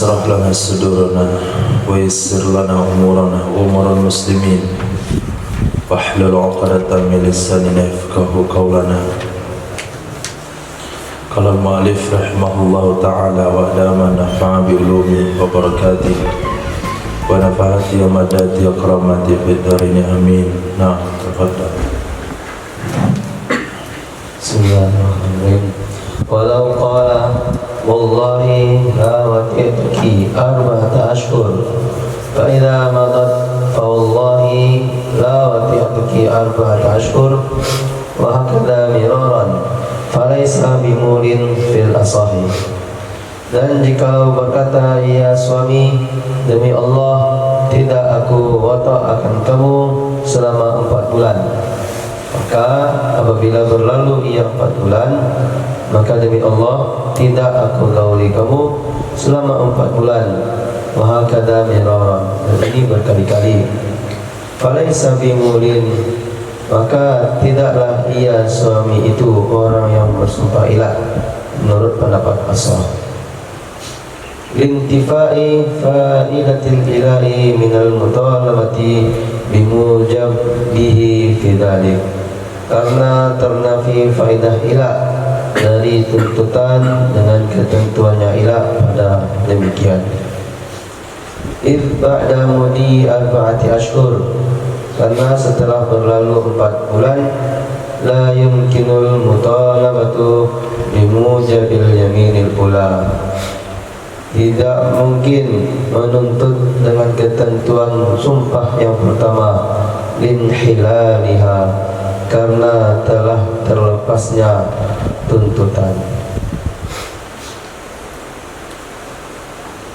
اشرح لنا صدورنا ويسر لنا أمورنا وأمور المسلمين واحلل عقدة من لساننا يفقهوا قولنا. قال المؤلف رحمه الله تعالى وأدام نفع بعلومه وبركاته ونفعت ومدات وكرامته في الدارين آمين. نعم تفضل. Bismillahirrahmanirrahim. Walau qala wallahi la wati'tuki arba'ata ashhur fa idza madat fa wallahi la wati'tuki arba'ata ashhur wa hakadha miraran falaysa bimulin fil asahi. Dan jikalau berkata ya suami, demi Allah tidak aku wata akan kamu selama 4 bulan, maka apabila berlalu ia 4 bulan, maka demi Allah tidak aku gauli kamu selama 4 bulan. Wa hakadha miraran, dan ini berkali-kali. Falaysa bimulin, maka tidaklah ia suami itu orang yang bersumpah ilah menurut pendapat ashab. Lintifai fa'idatil ilahi minal mutalabati bimujab bihi fi dhalik, karena ternafi faidah ilah dari tuntutan dengan ketentuannya ilah pada demikian. Idh ba'da mudi arba'ati ashhur, karena setelah berlalu 4 bulan, la yumkinul mutalabatu bimujabil yaminil ula, tidak mungkin menuntut dengan ketentuan sumpah yang pertama, linhilaliha, karena telah terlepasnya tuntutan.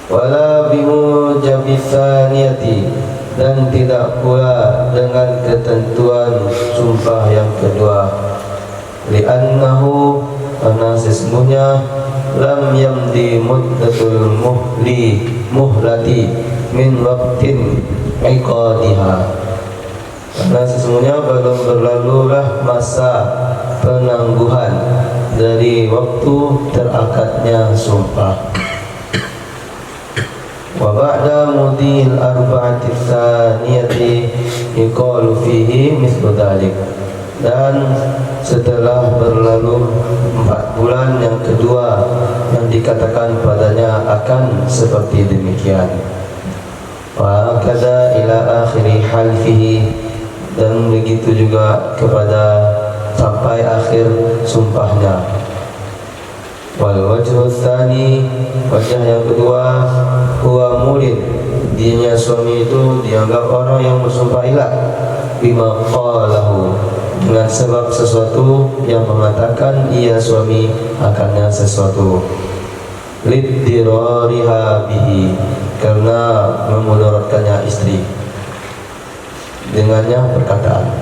Wala bimujabitsaniyati, dan tidak pula dengan ketentuan sumpah yang kedua, li'annahu, karena sesungguhnya lam yamdi muddatul muhlati min waqtin iqadiha, karena sesungguhnya belum berlalulah masa penangguhan dari waktu terakadnya sumpah. Wa ba'da mudil arba'ati tsaniyati yuqalu fihi mithlu dzalik, dan setelah berlalu 4 bulan yang kedua, yang dikatakan padanya akan seperti demikian. Wa kadza ila akhiri halfihi, dan begitu juga kepada sampai akhir sumpahnya. Wal wajhu tsani, wajah yang kedua, huwa mulin, dianya suami itu dianggap orang yang bersumpah ilah, bima qalahu, dengan sebab sesuatu yang mengatakan ia suami akannya sesuatu, liddirariha bihi, karena memudaratkannya istri dengannya perkataan.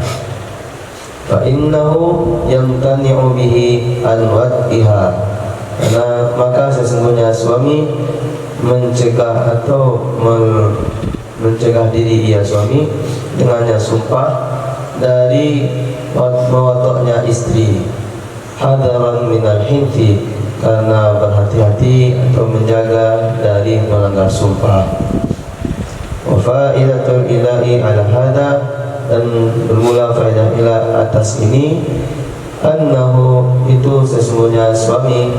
Fa innahu yamtani'u bihi an wad'iha, karena maka sesungguhnya suami mencegah atau mencegah diri ia suami dengannya sumpah dari mewatoknya istri, hadaran minal hinti, karena berhati-hati atau menjaga dari melanggar sumpah. Wa fa'idatul ilahi ala hada, dan bermula faedah ilah atas ini, annahu, itu sesungguhnya suami,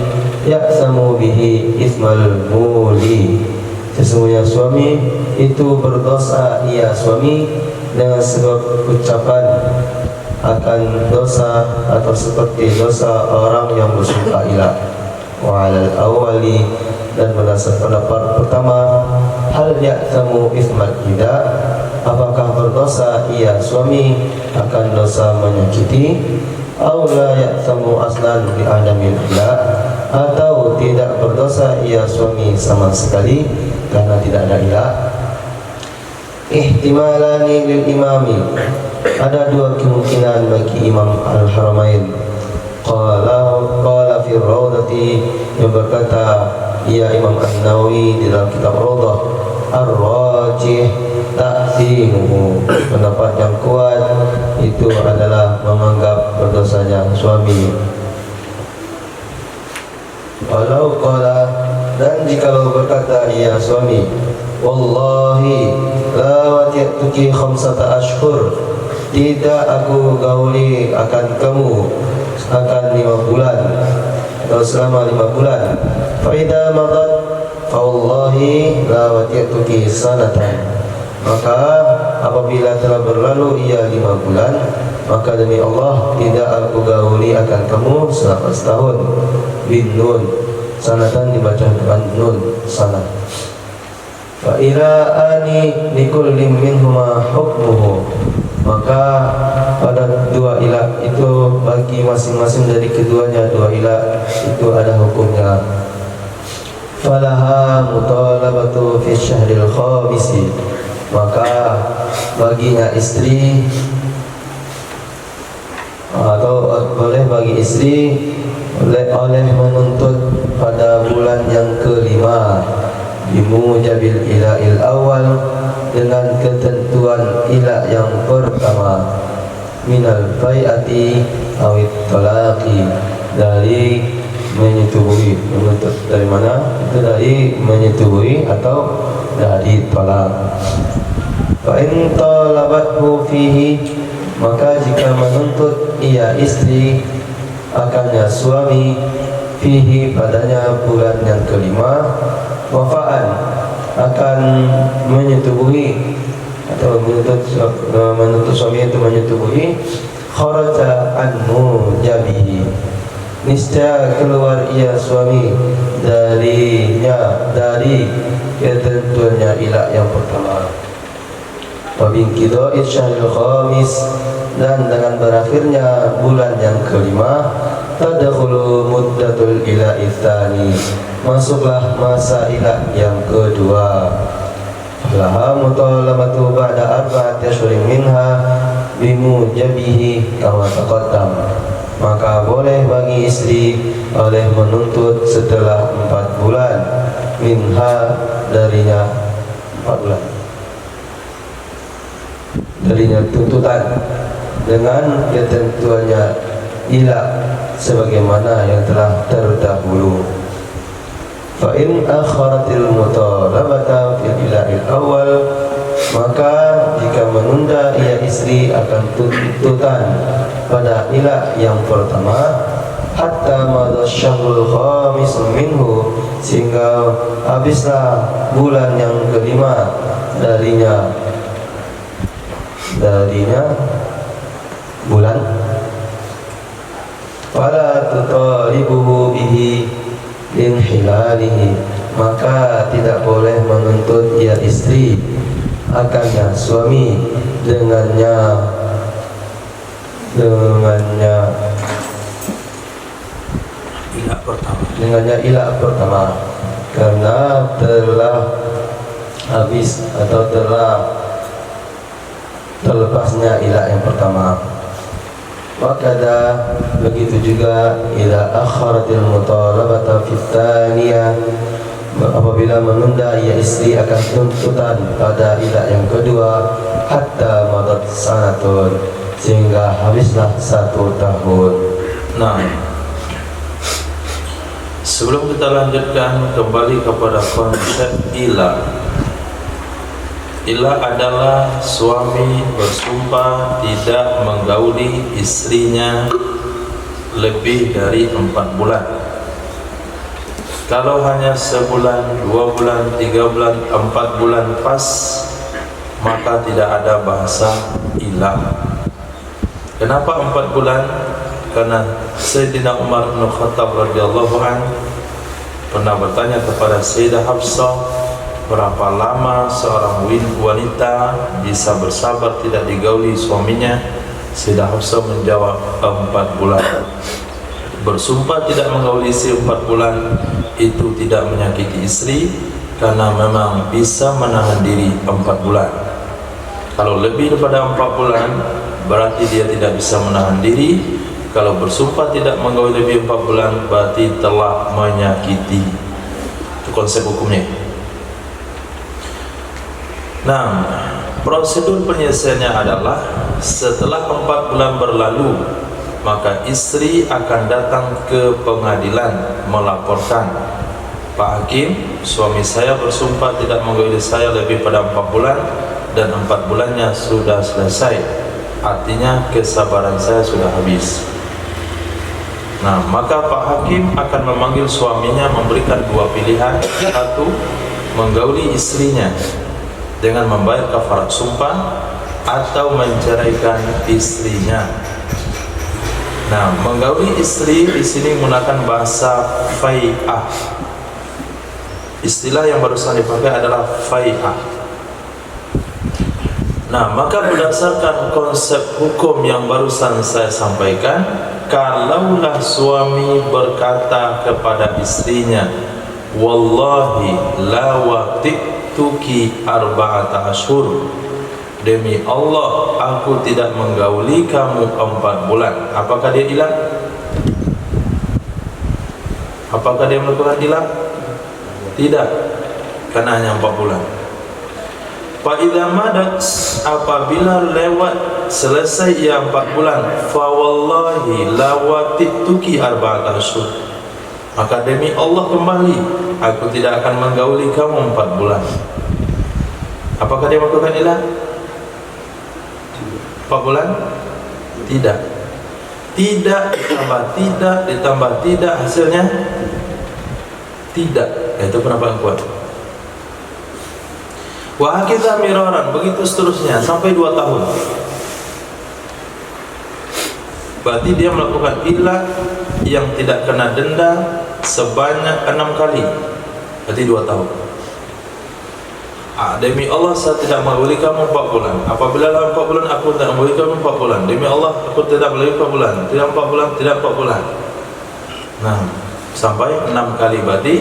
ya'samu bihi ismal muli, sesungguhnya suami itu berdosa ia suami dengan sebab ucapan akan dosa atau seperti dosa orang yang bersumpah ilah. Wa 'alal awwali, dan berdasarkan pendapat pertama, hal ya'tamu ismal ida, apakah berdosa ia suami akan dosa menyakiti, aw la ya'tamu aslan bi adamil ila, atau tidak berdosa ia suami sama sekali karena tidak ada ilah. Ihtimalani lil imami, ada 2 kemungkinan bagi Imam Al-Haramain. Qala fi rawdati, yang berkata ia Imam An-Nawawi di dalam kitab Rawdah, ar-rajih ta'zimuhu, pendapat yang kuat itu adalah menganggap berdosanya suami. Walau qala, Dan jikalau berkata ia suami, wallahi la wati'tuki khamsata ashhur, tidak aku gauli akan kamu akan 5 bulan atau selama 5 bulan. Fa idza madat fa wallahi la wati'tuki sanatan, maka apabila telah berlalu ia 5 bulan, maka demi Allah tidak aku gauli akan kamu selama setahun. Bin nun, sanatan dibaca dengan nun, sanat. Fa ila ani likulli minhuma hukmuhu, maka pada dua ilah itu bagi masing-masing dari keduanya dua ilah itu ada hukumnya. Falaha mutalabatu fi syahril khamisi, maka baginya istri atau boleh bagi istri oleh menuntut pada bulan yang kelima bimujabil ilahil awal, dengan ketentuan ilah yang pertama, minal bai'ati awit talaqi, dari menyetubuhi. Menuntut dari mana? Itu dari menyetubuhi atau dari talak. Fa in talabathu fihi, maka jika menuntut ia istri akannya suami, fihi padanya bulan yang kelima, wafaan akan menyetubuhi atau menuntut suami itu menyetubuhi, kharaja anhu jabihi, niscaya keluar ia suami darinya dari ketentuannya ilah yang pertama. Wabinkido isyaril khamis, dan dengan berakhirnya bulan yang kelima, tadkhulu muddatul ila'i tsani, masuklah masa ilah yang kedua. Laha mutalabatu ba'da arba'ati asyhurin minha bimujabihi kama taqaddam, maka boleh bagi istri oleh menuntut setelah 4 bulan, minha darinya 4 bulan, darinya tuntutan dengan ketentuannya ilah sebagaimana yang telah terdahulu. Fa in akharatil mutalabata fil ilahil awal, maka jika menunda ia istri akan tuntutan pada ilah yang pertama, hatta madha syahrul khamis minhu, sehingga habislah bulan yang kelima darinya bulan, fala tutalibuhu bihi linhilalihi, maka tidak boleh menuntut ia istri akannya suami dengannya ilah pertama, karena telah habis atau telah terlepasnya ilah yang pertama. Wakada, begitu juga ila akharatil mutalabata fit tsaniyah, apabila menunda ia istri akan tuntutan pada ilah yang kedua, hatta madat sanatun, sehingga habislah 1 tahun. Nah, sebelum kita lanjutkan kembali kepada konsep ilah. Ilah adalah suami bersumpah tidak menggauli istrinya lebih dari 4 bulan. Kalau hanya sebulan, 2 bulan, 3 bulan, 4 bulan pas, maka tidak ada bahasa ilah. Kenapa 4 bulan? Karena Sayyidina Umar bin Khattab radhiyallahu anhu pernah bertanya kepada Sayyidah Hafsah, berapa lama seorang wanita bisa bersabar tidak digauli suaminya? Sayyidah Hafsah menjawab 4 bulan. Bersumpah tidak menggauli istri 4 bulan itu tidak menyakiti istri, karena memang bisa menahan diri 4 bulan. Kalau lebih daripada 4 bulan berarti dia tidak bisa menahan diri. Kalau bersumpah tidak menggauli lebih 4 bulan berarti telah menyakiti. Itu konsep hukumnya. Nah, prosedur penyelesaiannya adalah setelah 4 bulan berlalu, maka istri akan datang ke pengadilan melaporkan Pak Hakim, suami saya bersumpah tidak menggauli saya lebih pada 4 bulan dan 4 bulannya sudah selesai. Artinya kesabaran saya sudah habis. Nah, maka Pak Hakim akan memanggil suaminya, memberikan 2 pilihan. 1, menggauli istrinya dengan membayar kafarat sumpah atau menceraikan istrinya. Nah, menggauli istri di sini menggunakan bahasa fai'ah. Istilah yang barusan dipakai adalah fai'ah. Nah, maka berdasarkan konsep hukum yang barusan saya sampaikan, kalaulah suami berkata kepada istrinya, wallahi la waqtuki arba'ata ashhur, demi Allah aku tidak menggauli kamu 4 bulan. Apakah dia hilang? Apakah dia melakukan hilang? Tidak, karena hanya 4 bulan. Fa'idha madat, apabila lewat selesai ia 4 bulan, fa wallahi la waqtuki arba'ata ashhur, maka demi Allah kembali aku tidak akan menggauli kamu 4 bulan. Apakah dia melakukan hilang? 4 bulan? Tidak. Tidak ditambah tidak ditambah tidak, hasilnya tidak. Itu pendapat yang kuat. Wa hakidha miraran, begitu seterusnya sampai 2 tahun. Berarti dia melakukan ilah yang tidak kena denda sebanyak 6 kali. Berarti 2 tahun. Demi Allah saya tidak menggauli kamu 4 bulan. Apabila dalam 4 bulan aku tidak menggauli kamu 4 bulan. Demi Allah aku tidak menggauli 4 bulan. Tidak 4 bulan, tidak 4 bulan. Nah, sampai 6 kali, berarti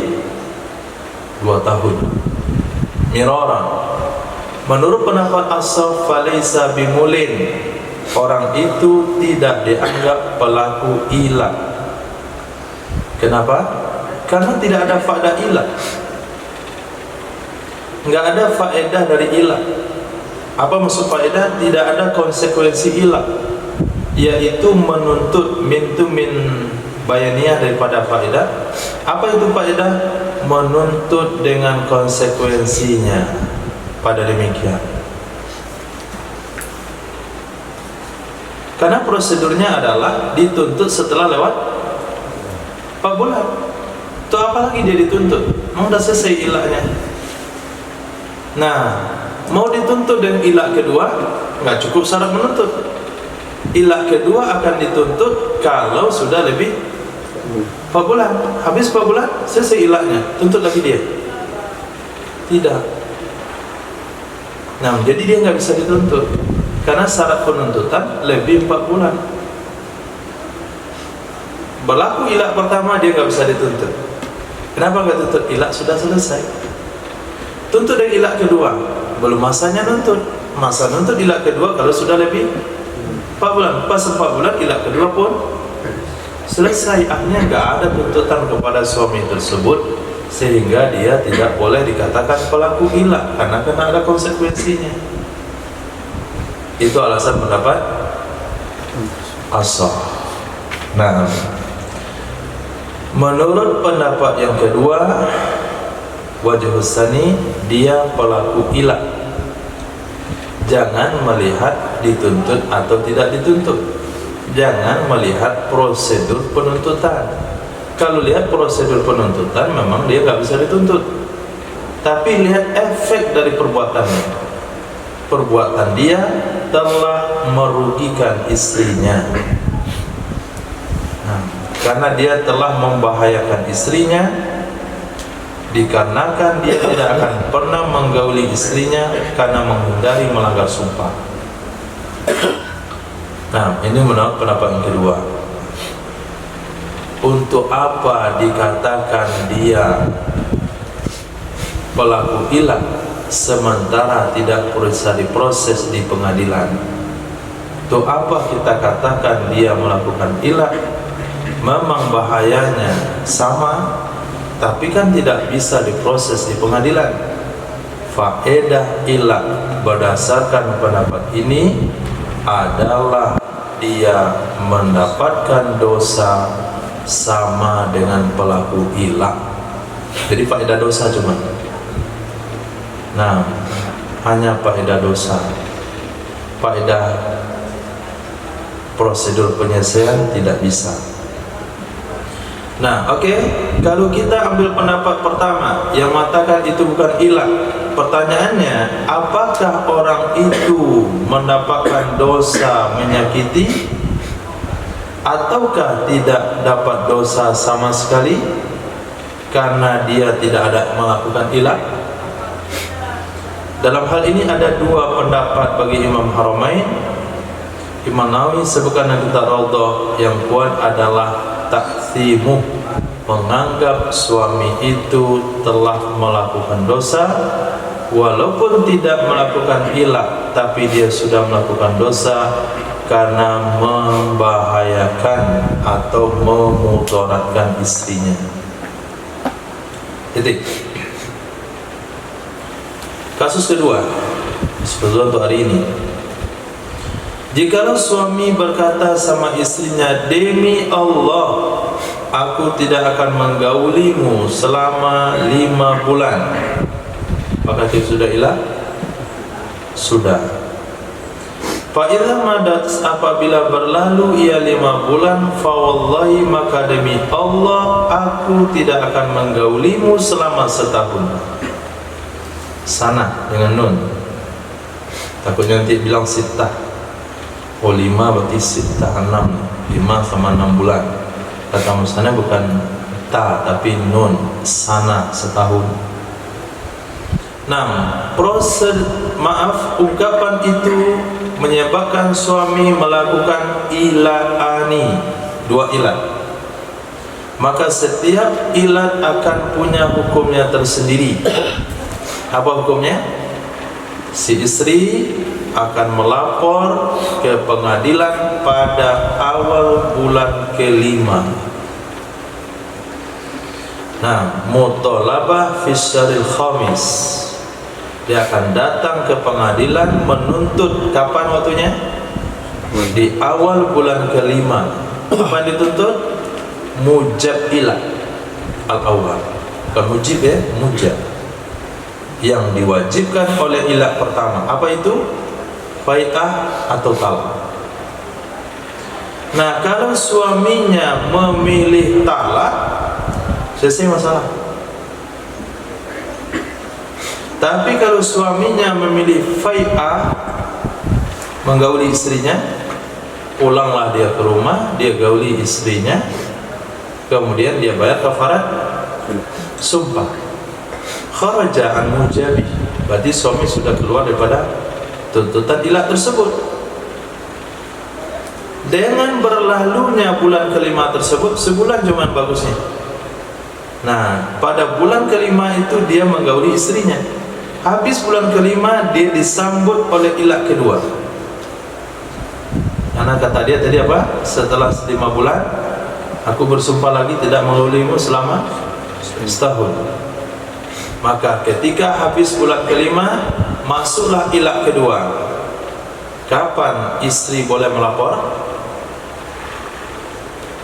2 tahun. Miraran. Menurut pendapat as-saf falaysa bimulin, orang itu tidak dianggap pelaku ilah. Kenapa? Karena tidak ada faedah ilah. Enggak ada faedah dari ilah. Apa maksud faedah? Tidak ada konsekuensi ilah, yaitu menuntut min bayaniyah daripada faedah. Apa itu faedah? Menuntut dengan konsekuensinya. Pada demikian, karena prosedurnya adalah dituntut setelah lewat 4 bulan. Itu apalagi dia dituntut? Mau dah selesai ilahnya. Nah, mau dituntut dengan ilah kedua, nggak cukup syarat menuntut. Ilah kedua akan dituntut kalau sudah lebih 4 bulan. Habis 4 bulan, selesai ilahnya, tuntut lagi dia? Tidak. Nah, jadi dia nggak bisa dituntut karena syarat penuntutan lebih 4 bulan. Berlaku ilah pertama dia nggak bisa dituntut. Kenapa nggak tuntut? Ilah sudah selesai. Tuntut dengan ilah kedua, belum masanya nuntut. Masa nuntut ilah kedua kalau sudah lebih 4 bulan. Pas 4 bulan ilah kedua pun selesai. Akhirnya nggak ada tuntutan kepada suami tersebut, sehingga dia tidak boleh dikatakan pelaku ilah karena ada konsekuensinya. Itu alasan pendapat as-saf. Nah, menurut pendapat yang kedua, wajhus tsani, dia pelaku ilah. Jangan melihat dituntut atau tidak dituntut. Jangan melihat prosedur penuntutan. Kalau lihat prosedur penuntutan, memang dia nggak bisa dituntut. Tapi lihat efek dari perbuatannya. Perbuatan dia telah merugikan istrinya. Nah, karena dia telah membahayakan istrinya, dikarenakan dia tidak akan pernah menggauli istrinya karena menghindari melanggar sumpah. Nah, ini menurut pendapat yang kedua. Untuk apa dikatakan dia pelaku ilah sementara tidak bisa diproses di pengadilan? Untuk apa kita katakan dia melakukan ilah? Memang bahayanya sama, tapi kan tidak bisa diproses di pengadilan. Faedah ilah berdasarkan pendapat ini adalah dia mendapatkan dosa sama dengan pelaku ilah. Jadi faedah dosa cuma. Nah, hanya faedah dosa. Faedah prosedur penyelesaian tidak bisa. Nah, kalau kita ambil pendapat pertama yang mengatakan itu bukan ilah, pertanyaannya, apakah orang itu mendapatkan dosa menyakiti ataukah tidak dapat dosa sama sekali karena dia tidak ada melakukan ilah? Dalam hal ini ada dua pendapat bagi Imam Haramain. Imam Nawawi sebutkan dalam kitab Raudhah, yang kuat adalah taksimu, menganggap suami itu telah melakukan dosa walaupun tidak melakukan ilah, tapi dia sudah melakukan dosa karena membahayakan atau memudaratkan istrinya. Titik. Kasus kedua untuk hari ini, jikalau suami berkata sama istrinya, demi Allah, aku tidak akan menggaulimu selama 5 bulan, maka dia sudah ilah? Sudah. Fa'idha madat, apabila berlalu ia 5 bulan, fawallahi, maka demi Allah, aku tidak akan menggaulimu selama setahun. Sana dengan nun, takutnya nanti bilang sitah. Oh 5 berarti sitah 6, 5 sama 6 bulan. Kata musana bukan ta tapi nun, sana setahun. Nah, ungkapan itu menyebabkan suami melakukan ila'ani, 2 ilat. Maka setiap ilat akan punya hukumnya tersendiri. Apa hukumnya? Si istri akan melapor ke pengadilan pada awal bulan ke-5. Nah, mutolabah fi syaril khamis, dia akan datang ke pengadilan menuntut. Kapan waktunya? Di awal bulan ke-5. Apa yang dituntut? Mujab ilah al-awwal. Bukan mujib ya, mujab, yang diwajibkan oleh ilah pertama. Apa itu? Bai'ah atau talak. Nah, kalau suaminya memilih talak, selesai masalah. Tapi kalau suaminya memilih fai'ah, menggauli istrinya, pulanglah dia ke rumah, dia gauli istrinya, kemudian dia bayar kafarat sumpah. Kharaja an mujabi, berarti suami sudah keluar daripada tuntutan ilah tersebut. Dengan berlalunya bulan ke-5 tersebut, sebulan cuma bagusnya. Nah, pada bulan ke-5 itu dia menggauli istrinya. Habis bulan ke-5 dia disambut oleh ilah kedua. Karena kata dia tadi apa? Setelah 5 bulan aku bersumpah lagi tidak menggaulimu selama setahun. Maka ketika habis bulan ke-5 masuklah ilah kedua. Kapan istri boleh melapor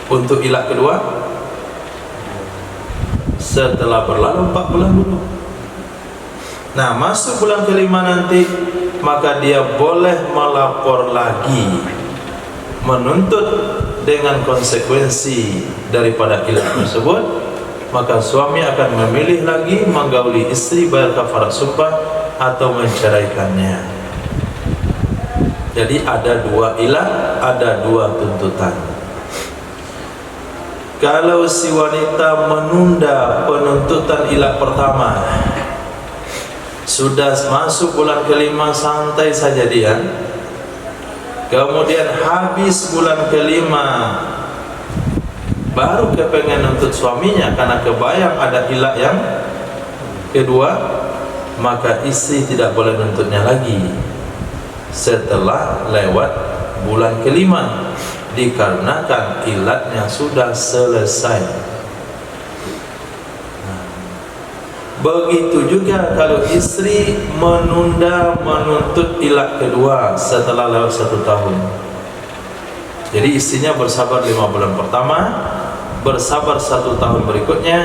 untuk ilah kedua? Setelah berlalu 4 bulan dulu. Nah, masuk bulan ke-5 nanti, maka dia boleh melapor lagi, menuntut dengan konsekuensi daripada ilah tersebut. Maka suami akan memilih lagi menggauli istri, bayar kafarat sumpah atau menceraikannya. Jadi ada 2 ilah, ada 2 tuntutan. Kalau si wanita menunda penuntutan ilah pertama, sudah masuk bulan ke-5 santai saja dia, kemudian habis bulan ke-5 baru kepengen nuntut suaminya karena kebayang ada ilah yang kedua, maka istri tidak boleh nuntutnya lagi setelah lewat bulan ke-5, dikarenakan ilatnya sudah selesai. Begitu juga kalau istri menunda menuntut ilah kedua setelah lewat 1 tahun. Jadi istrinya bersabar 5 bulan pertama, bersabar 1 tahun berikutnya,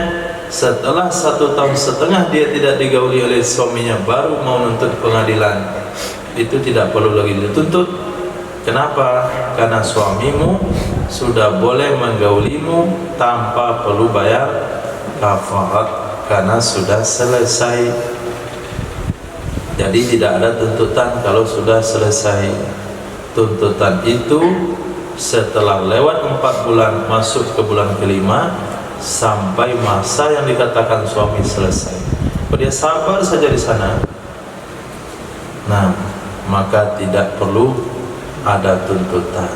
setelah 1,5 tahun dia tidak digauli oleh suaminya baru mau nuntut pengadilan, itu tidak perlu lagi dituntut. Kenapa? Karena suamimu sudah boleh menggaulimu tanpa perlu bayar kafarat karena sudah selesai. Jadi tidak ada tuntutan kalau sudah selesai. Tuntutan itu setelah lewat 4 bulan masuk ke bulan kelima sampai masa yang dikatakan suami selesai. Kalau dia sabar saja di sana, nah maka tidak perlu ada tuntutan.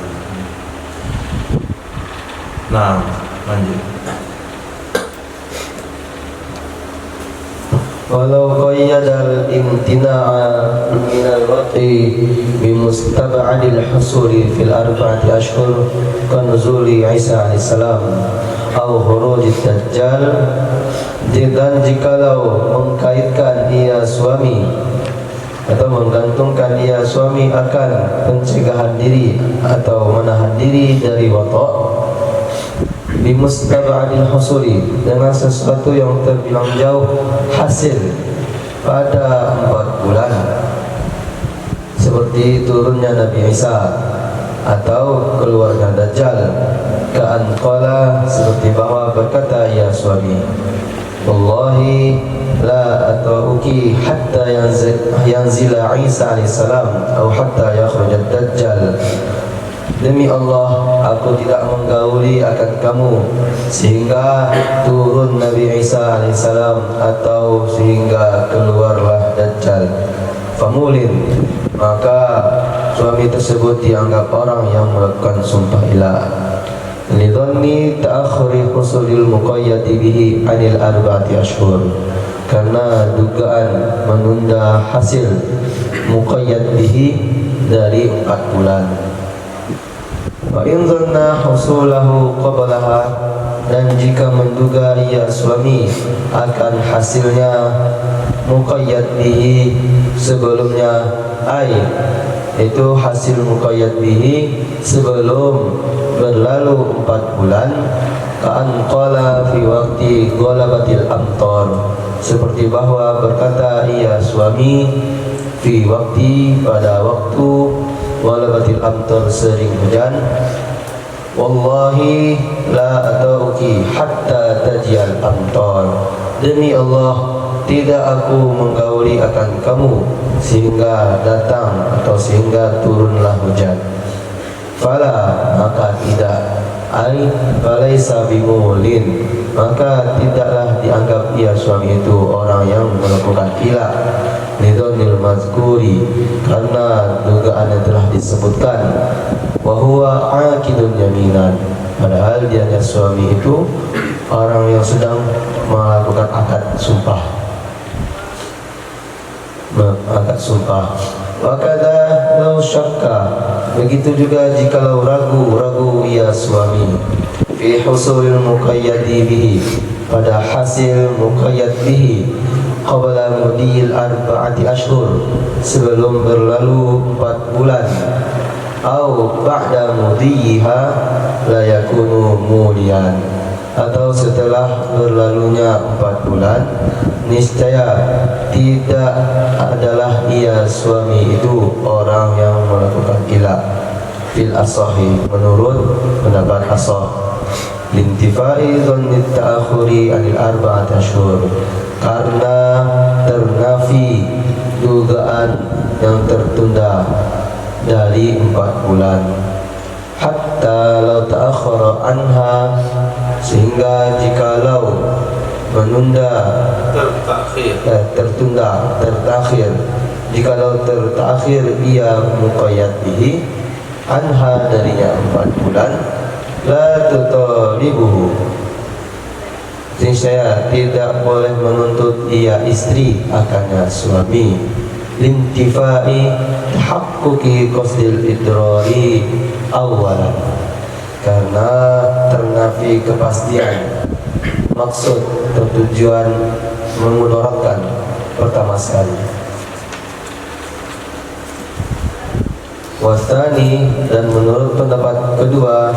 Nah, lanjut. Walau qayyadal imtina'a minal waqi bimustab'adil husuli fil arba'ati ashhur kanuzuli Isa alaihissalam au khurujid dajjal, dan jikalau mengkaitkan ia suami atau menggantungkan ia suami akan pencegahan diri atau menahan diri dari wata' bimustab'adil husuli, dengan sesuatu yang terbilang jauh hasil pada 4 bulan, seperti turunnya Nabi Isa atau keluarnya Dajjal. Ka'an qala, seperti bahwa berkata ia suami, wallahi la atauki hatta yanzila Isa alaihissalam atau hatta yakhrujad Dajjal. Demi Allah, aku tidak menggauli akan kamu sehingga turun Nabi Isa alaihissalam atau sehingga keluarlah Dajjal. Famulin, maka suami tersebut dianggap orang yang melakukan sumpah ilah. Lidhanni ta'akhuri husulil muqayyadi bihi anil arba'ati ashhur, karena dugaan menunda hasil muqayyad bihi dari 4 bulan. Wa in dhanna husulahu qablaha, dan jika menduga ia suami akan hasilnya muqayyad bihi sebelumnya, itu hasil muqayyad bihi sebelum berlalu 4 bulan, ka'an qala fi waqti ghalabatil amtar, seperti bahwa berkata ia suami fi waqti, pada waktu ghalabatil amtar, sering hujan, wallahi la atauki hatta tajiyal amtar, demi Allah tidak aku menggauli akan kamu sehingga datang atau sehingga turunlah hujan. Fala, maka tidak, falaisa bimulin, maka tidaklah dianggap ia suami itu orang yang melakukan ilah, lidhonil mazkuri, karena dugaan yang telah disebutkan, wa huwa aqidun yaminan, padahal dianya suami itu orang yang sedang melakukan akad sumpah. Wakada lau syakka, begitu juga jikalau ragu ia suami fi husulil muqayyadi bihi, pada hasil muqayyad bihi, qabla mudiyil arba'ati ashhur, sebelum berlalu 4 bulan, au ba'da mudiyiha la yakunu mulian, atau setelah berlalunya 4 bulan, niscaya tidak adalah ia suami itu orang yang melakukan ilah. Fil asahi, menurut pendapat asah, lintifai dhannit ta'akhuri anil arba'at ashhur, karena ternafi dugaan yang tertunda dari 4 bulan. Hatta law ta'akhara anha, sehingga jikalau menunda, tertakhir, jikalau tertakhir ia muqayyad bihi anha, darinya 4 bulan, la tutalibuhu, saya tidak boleh menuntut ia istri akannya suami, lintifai tahaqquqi qasdil idrari awalan, karena ternafi kepastian maksud atau tujuan memudaratkan pertama sekali. Wasani, dan menurut pendapat kedua,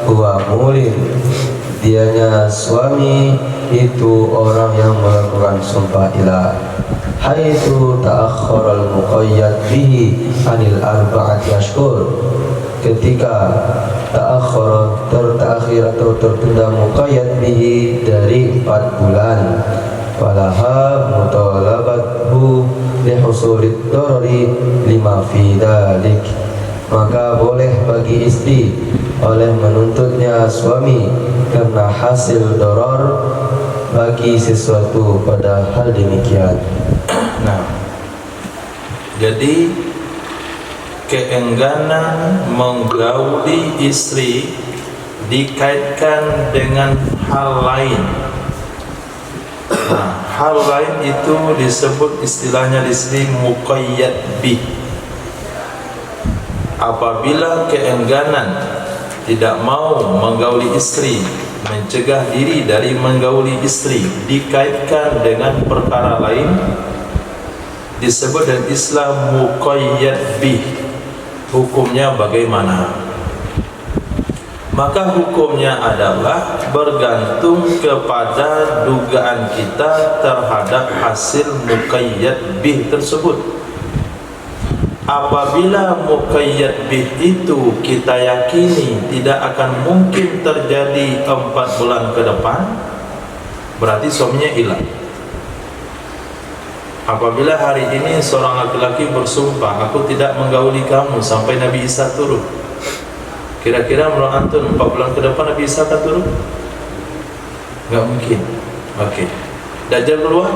huwa mulin, dianya suami itu orang yang melakukan sumpah ilah. Haitsu ta'akhkhara al-muqayyad bihi 'anil arba'ati ashhur. Ketika tertakhir atau tertunda muqayyad bihi dari 4 bulan. Falaha mutalabathu lihusulid darari lima fi dzalik. Maka boleh bagi istri oleh menuntutnya suami karena hasil doror bagi sesuatu pada hal demikian. Nah, jadi keengganan menggauli istri dikaitkan dengan hal lain. Nah, hal lain itu disebut istilahnya di sini muqayyad bih. Apabila keengganan tidak mau menggauli istri, mencegah diri dari menggauli istri, dikaitkan dengan perkara lain, disebut dengan Islam muqayyad bih. Hukumnya bagaimana? Maka hukumnya adalah bergantung kepada dugaan kita terhadap hasil muqayyad bih tersebut. Apabila muqayyad bih itu kita yakini tidak akan mungkin terjadi 4 bulan ke depan, berarti suaminya hilang. Apabila hari ini seorang laki-laki bersumpah, aku tidak menggauli kamu sampai Nabi Isa turun, kira-kira menurut antum 4 bulan ke depan Nabi Isa akan turun? Enggak mungkin. Oke. Dajjal keluar?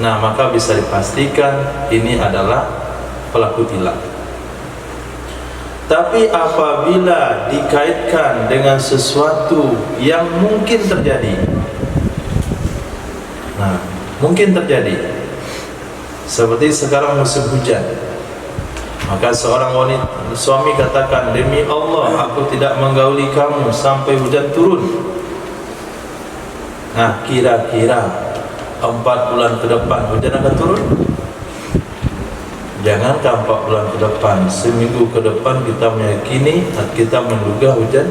Nah, maka bisa dipastikan ini adalah pelaku tilak. Tapi apabila dikaitkan dengan sesuatu yang mungkin terjadi, nah, mungkin terjadi seperti sekarang musim hujan, maka seorang wanita suami katakan, demi Allah aku tidak menggauli kamu sampai hujan turun. Nah, kira-kira 4 bulan ke depan hujan akan turun? Jangankan 4 bulan ke depan, seminggu ke depan kita meyakini, kita menduga hujan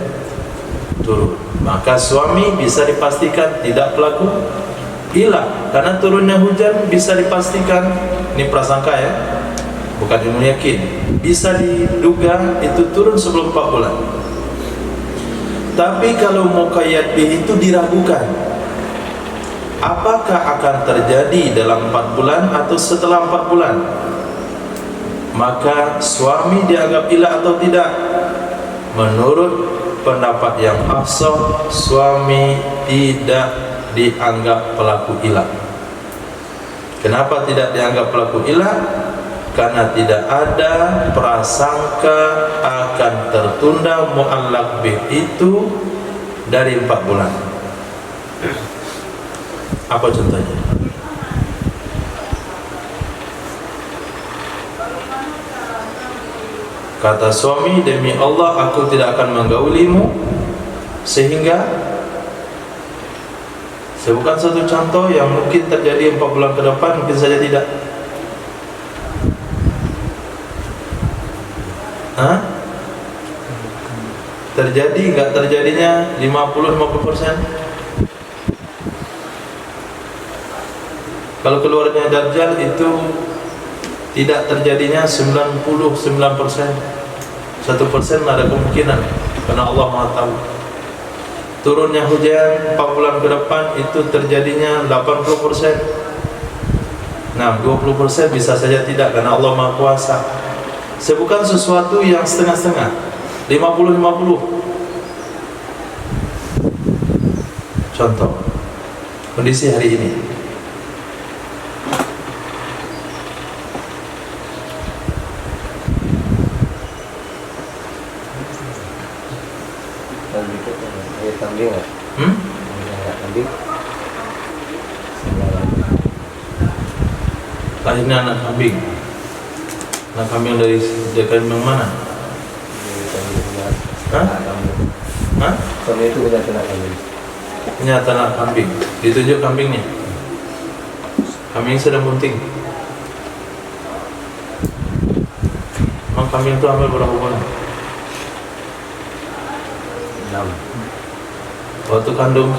turun. Maka suami bisa dipastikan tidak pelaku hilang, karena turunnya hujan bisa dipastikan, ini prasangka ya, bukan ilmu yakin, bisa diduga itu turun sebelum 4 bulan. Tapi kalau muqayyad bih itu diragukan, apakah akan terjadi dalam 4 bulan atau setelah 4 bulan, maka suami dianggap ilah atau tidak? Menurut pendapat yang afsah, suami tidak dianggap pelaku ilah. Kenapa tidak dianggap pelaku ilah? Karena tidak ada prasangka akan tertunda mu'allaq bih itu dari 4 bulan. Apa contohnya? Kata suami, demi Allah aku tidak akan menggaulimu, sehingga sebutkan satu contoh yang mungkin terjadi 4 bulan ke depan, mungkin saja tidak. Hah? Terjadi enggak terjadinya 50-50%? Kalau keluarnya Dajjal itu tidak terjadinya 99%. 1% ada kemungkinan, karena Allah Maha tahu. Turunnya hujan 4 bulan ke depan itu terjadinya 80%. Nah, 20% bisa saja tidak, karena Allah Maha Kuasa. Bukan sesuatu yang setengah-setengah, 50-50. Contoh kondisi hari ini. Kambing ya? Kambing. Lahirnya anak kambing. Anak kambing dari kambing mana? Hah? Hah? Suami itu punya ternak kambing. Punya ternak kambing. Ditunjuk kambingnya. Kambing sedang bunting. Emang kambing itu hamil berapa bulan? 6. Waktu kandungan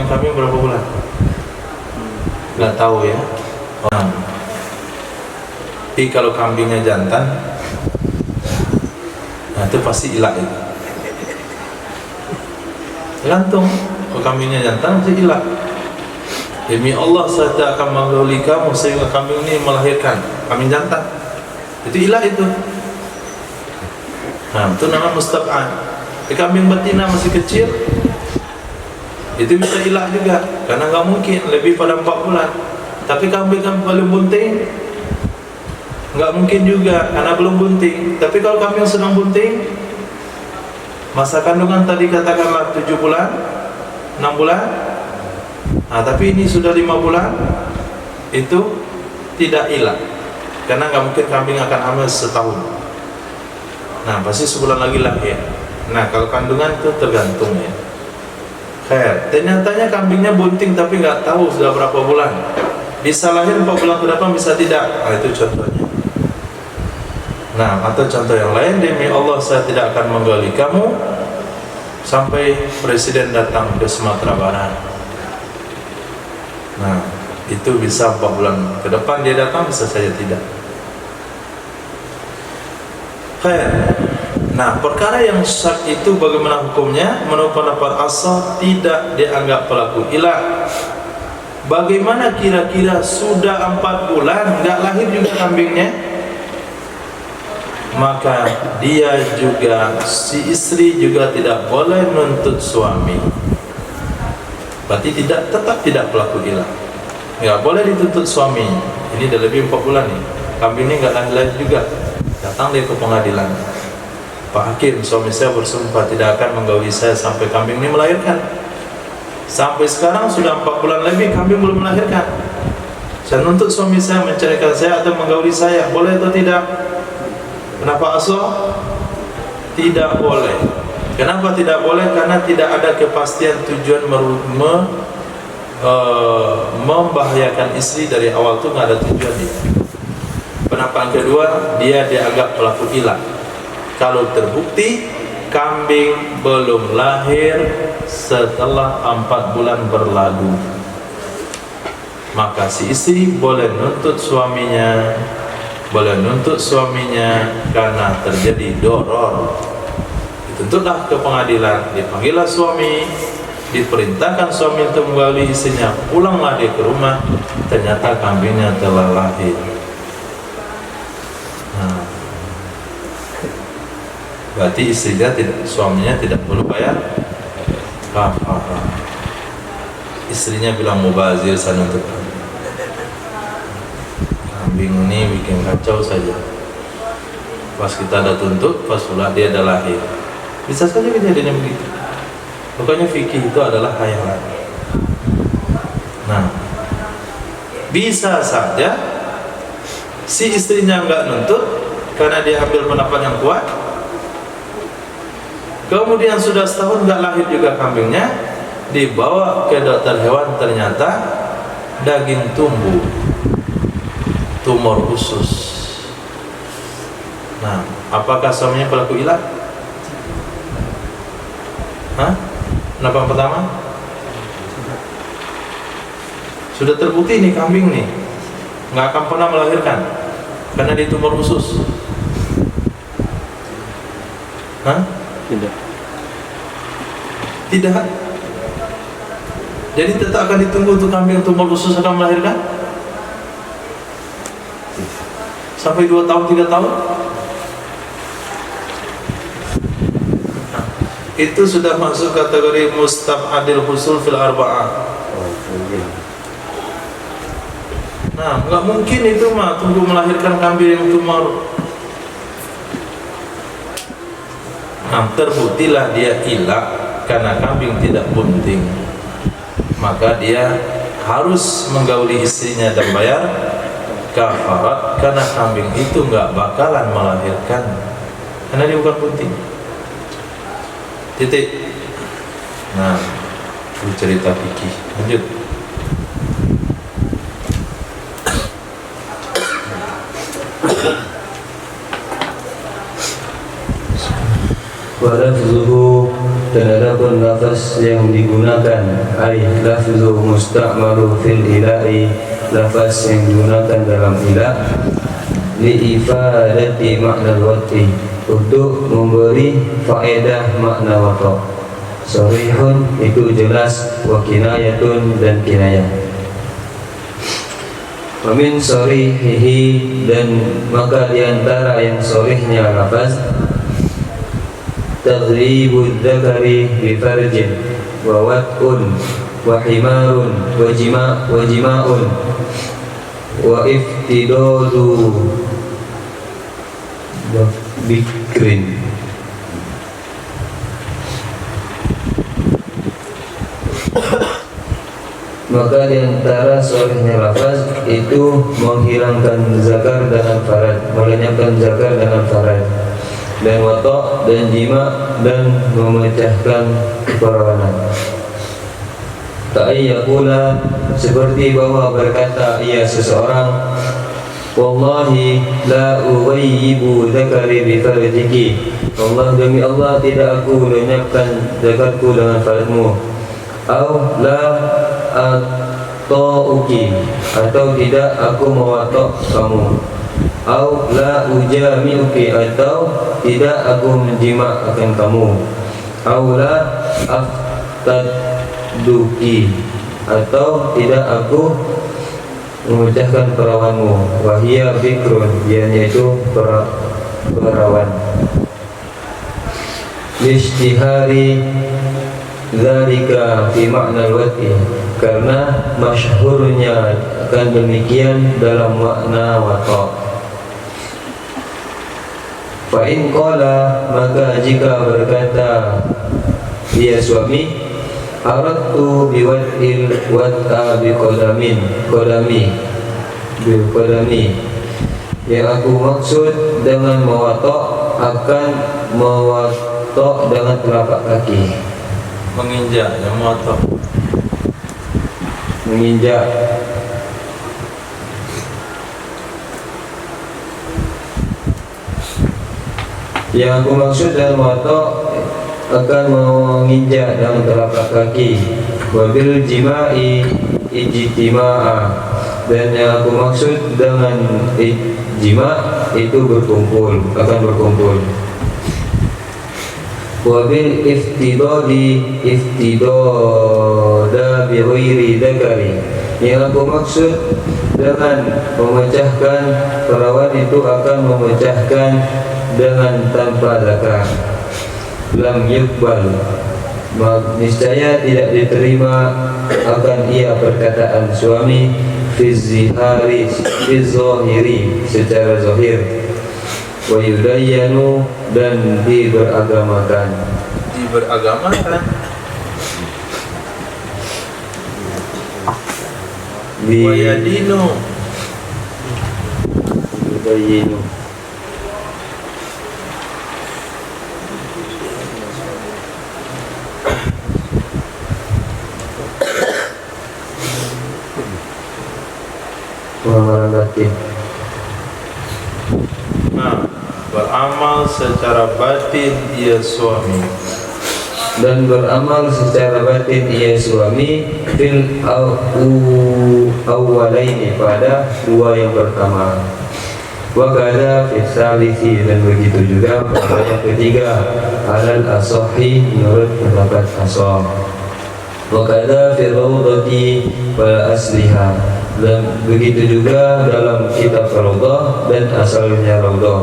kambing berapa bulan? Nggak tahu ya. Tapi kalau kambingnya jantan, nah itu pasti ilak itu. Tergantung, kalau kambingnya jantan pasti ilak. Demi Allah saya tidak akan menggauli kamu sehingga kambing ini melahirkan kambing jantan. Itu ilak itu. Nah itu nama mustab'an. Kambing betina masih kecil, itu bisa ilak juga, karena nggak mungkin lebih pada 4 bulan. Tapi kambing yang belum bunting, nggak mungkin juga, karena belum bunting. Tapi kalau kambing sedang bunting, masa kandungan tadi katakanlah 7 bulan, 6 bulan. Nah, tapi ini sudah 5 bulan, itu tidak ilak, karena nggak mungkin kambing akan hamil setahun. Nah, pasti sebulan lagi lahir. Nah, kalau kandungan itu tergantung ya. Ternyatanya kambingnya bunting tapi nggak tahu sudah berapa bulan. Bisa lahir 4 bulan ke depan, bisa tidak. Nah, itu contohnya. Nah, atau contoh yang lain, demi Allah saya tidak akan menggali kamu sampai presiden datang ke Sumatera Barat. Nah, itu bisa 4 bulan ke depan dia datang, bisa saja tidak. Nah, perkara yang syak itu bagaimana hukumnya? Menurut pendapat asal tidak dianggap pelaku ilak. Bagaimana kira-kira sudah 4 bulan nggak lahir juga kambingnya? Maka dia juga, si istri juga tidak boleh menuntut suami. Berarti tetap tidak pelaku ilak. Nggak boleh dituntut suami. Ini dah lebih 4 bulan nih. Kambing ini nggak lahir juga. Datang dia ke pengadilan. Pak Hakim, suami saya bersumpah tidak akan menggauli saya sampai kambing ini melahirkan. Sampai sekarang sudah 4 bulan lebih kambing belum melahirkan. Saya nuntut suami saya menceraikan saya atau menggauli saya, boleh atau tidak? Kenapa asal? Tidak boleh. Kenapa tidak boleh? Karena tidak ada kepastian tujuan membahayakan istri dari awal itu, nggak ada tujuan dia. Pendapat kedua, dia dianggap pelaku ilak. Kalau terbukti kambing belum lahir setelah 4 bulan berlalu, maka si istri boleh nuntut suaminya, karena terjadi doror. Dituntutlah ke pengadilan, dipanggillah suami, diperintahkan suami untuk menggauli istrinya, pulanglah dia ke rumah, ternyata kambingnya telah lahir. Berarti suaminya tidak perlu bayar kafarah. Istrinya bilang mubazir saya nuntut kambing ini bikin kacau saja. Pas kita ada tuntut, pas pula dia ada lahir. Bisa saja kejadiannya begitu. Pokoknya fikih itu adalah khayalan. Nah, bisa saja si istrinya enggak nuntut karena dia ambil pendapat yang kuat. Kemudian sudah setahun nggak lahir juga kambingnya, dibawa ke dokter hewan, ternyata daging tumbuh, tumor usus. Nah, apakah suaminya pelaku ilak? Pendapat pertama, sudah terbukti nih kambing nih nggak akan pernah melahirkan karena dia tumor usus. Tidak. Jadi tetap akan ditunggu untuk kambing tumor usus akan melahirkan sampai 2 tahun 3 tahun. Itu sudah masuk kategori mustab'adil husul fil arba'ah. Nah, nggak mungkin itu mah tunggu melahirkan kambing yang tumor. Nah, terbuktilah dia ilak karena kambing tidak bunting, maka dia harus menggauli istrinya dan bayar kafarat karena kambing itu nggak bakalan melahirkan karena dia bukan bunting. Titik. Nah, itu cerita fikih. Lanjut. ولفظه dan adapun lafaz yang digunakan ay lafzu musta'malu fil ila'i, lafaz yang digunakan dalam ilah li ifadati makna wati, untuk memberi faedah makna wata. Sharihun itu jelas, wa kinayatun dan kinayah. Wa min sharihihi, dan maka diantara yang sharihnya lafaz taghribul dzakari bi farjin wa wat'un wa himarun wa jima'un wa iftidadu bikrin. Maka diantara solehnya lafaz itu menghilangkan zakar dengan farad, melenyapkan zakar dengan farad, dan watok dan jima, dan memecahkan perawanan. Ta'ayyakula, seperti bahwa berkata ia seseorang, wallahi la ughayyibu zakari bi farjiki, Allah demi Allah tidak aku lenyapkan zakarku dengan faradmu. Au la atauki, atau tidak aku mewatok kamu. Au la ujami'uki, atau tidak aku menjima akan kamu. Au la aftaduki, atau tidak aku memecahkan perawanmu. Wahia bikrun, yaitu perawan. Lishtihari dzalika fi makna al-wati, karena masyhurnya akan demikian dalam makna wata. Fa in qala, maka jika berkata dia suami, aradtu bi wad'il wat'a bi qadami, yang aku maksud dengan mewatok akan mewatok dengan telapak kaki. Menginjak, yang motor. Menginjak. Yang aku maksud dengan watok akan menginjak dengan telapak kaki. Wabil jima'i ijtima'a, dan yang aku maksud dengan ijma' itu berkumpul, akan berkumpul. Wabil iftidada bi ghairi dzakari, yang aku maksud dengan memecahkan perawan itu akan memecahkan dengan tanpa zakar. Lam yuqbal, niscaya tidak diterima akan ia perkataan suami fi zihari, fi zahiri, secara zahir. Wa yudayyanu, dan diberagamakan. Diberagamakan. Wa yadinu. Yudayyinu. Pengamalan batin. Nah, beramal secara batin ia suami, dan beramal secara batin ia suami fil awwalaini, pada dua yang pertama. Wa kadza fi salisi, dan begitu juga pada yang ketiga, alal asahi, menurut pendapat ashab. Wa kadza fi rawdati wal asliha, dan begitu juga dalam kitab Raudhah dan asalnya Raudhah.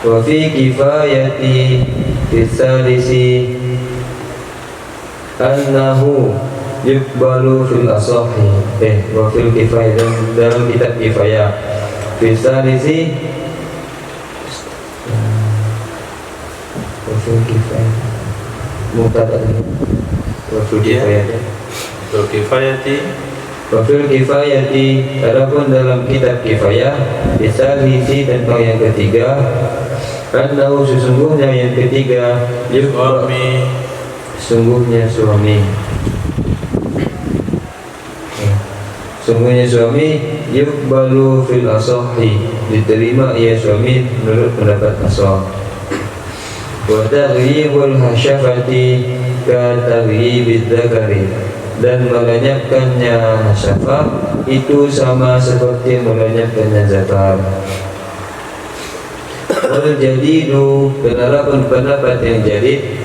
Wa fi kifayati fi salisi annahu yuqbalu fil asahi, wa fil kifayah, dan dalam kitab kifayah fi salisi, wa fil kifayah mubtada, wa fil kifayah, wa kifayati. Wafil kifayati, adapun dalam kitab kifayah bisalisi, tentang yang ketiga, annahu, sesungguhnya yang ketiga, Suami, sungguhnya suami, sungguhnya suami, yuqbalu fil asahi, diterima ia suami menurut pendapat ashab. wa taghyibul hasyafati ka taghyibid dzakari, dan melenyapkannya hasyafah itu sama seperti melenyapkannya zakar. Wal jadidu, dan adapun pendapat yang jadid,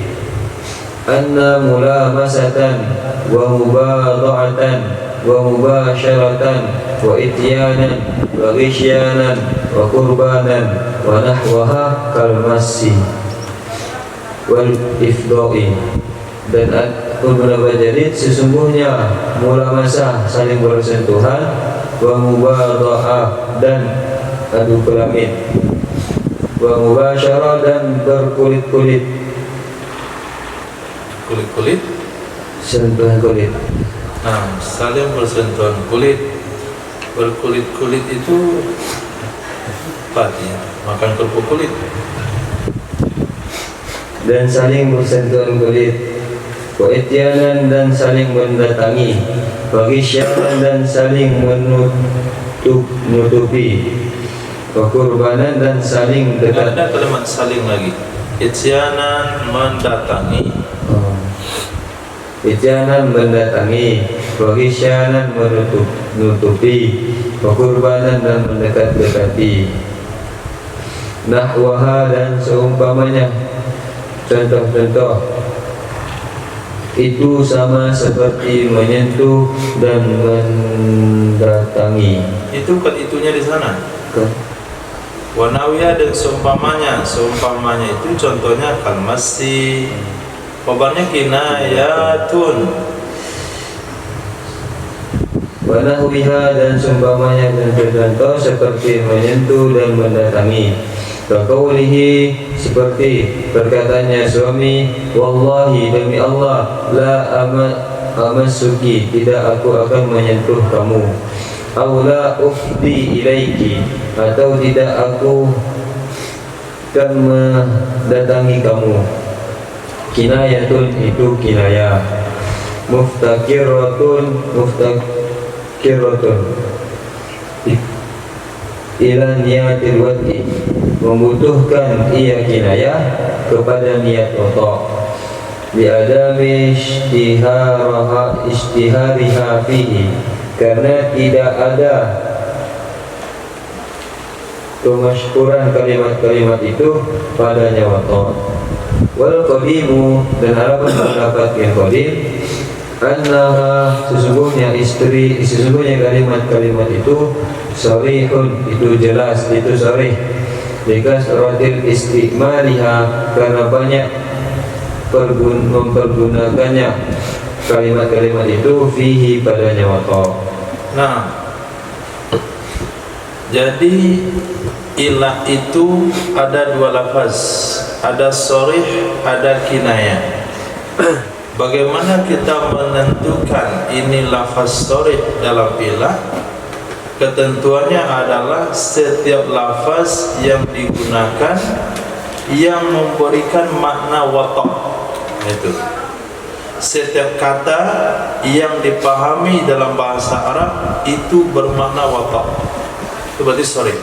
anna mulamasatan wa mubada'atan wa mubasharatan wa ityanan wa ghishyanan wa qurbanan wa nahwaha kalmassi wal ifdai. Dan pendapat jadid, sesungguhnya mulamasah saling bersentuhan, wa mubada'ah dan adu kelamin, wa mubasyarah dan berkulit-kulit, Kulit-kulit. sentuhan kulit. Nah, saling bersentuhan kulit. Berkulit-kulit itu apa ya? Makan kerupuk kulit. Dan saling bersentuhan kulit, wa ityanan dan saling mendatangi, wa ghishyanan dan saling menutupi, wa qurbanan dan saling dekat. Ada kalimat saling lagi. Ityanan mendatangi. Ityanan mendatangi, wa ghishyanan menutupi, wa qurbanan dan mendekat-dekati. Nahwaha dan seumpamanya, contoh-contoh itu sama seperti menyentuh dan mendatangi. Itu kan itunya di sana. Kan? Wanawiyah dan seumpamanya. Seumpamanya itu contohnya kalmasi. Kabarnya kinayatun. Wa nahwiha dan seumpamanya dan contoh seperti menyentuh dan mendatangi. Kaqaulihi, seperti perkataannya suami, wallahi demi Allah, la amasuki, tidak aku akan menyentuh kamu, au la ufdi ilaiki, atau tidak aku akan mendatangi kamu. Kinayatun itu kinayah, muftakiratun ila niyatil wati, membutuhkan ia kinayah kepada niat wata, bi adami ishtihariha fihi, karena tidak ada kemasyhuran kalimat-kalimat itu padanya wata. Wal qadimu, dan harapan pendapat yang qadim, annaha, sesungguhnya kalimat-kalimat itu sharihun, itu jelas, itu sharih, likasratil istimaliha, karena banyak mempergunakannya kalimat-kalimat itu fihi padanya wata. Nah, jadi ilah itu ada dua lafaz, ada sharih, ada kinayah. Bagaimana kita menentukan ini lafaz sharih dalam ilah? Ketentuannya adalah setiap lafaz yang digunakan yang memberikan makna watak. Itu setiap kata yang dipahami dalam bahasa Arab itu bermakna watak. Itu berarti sharih.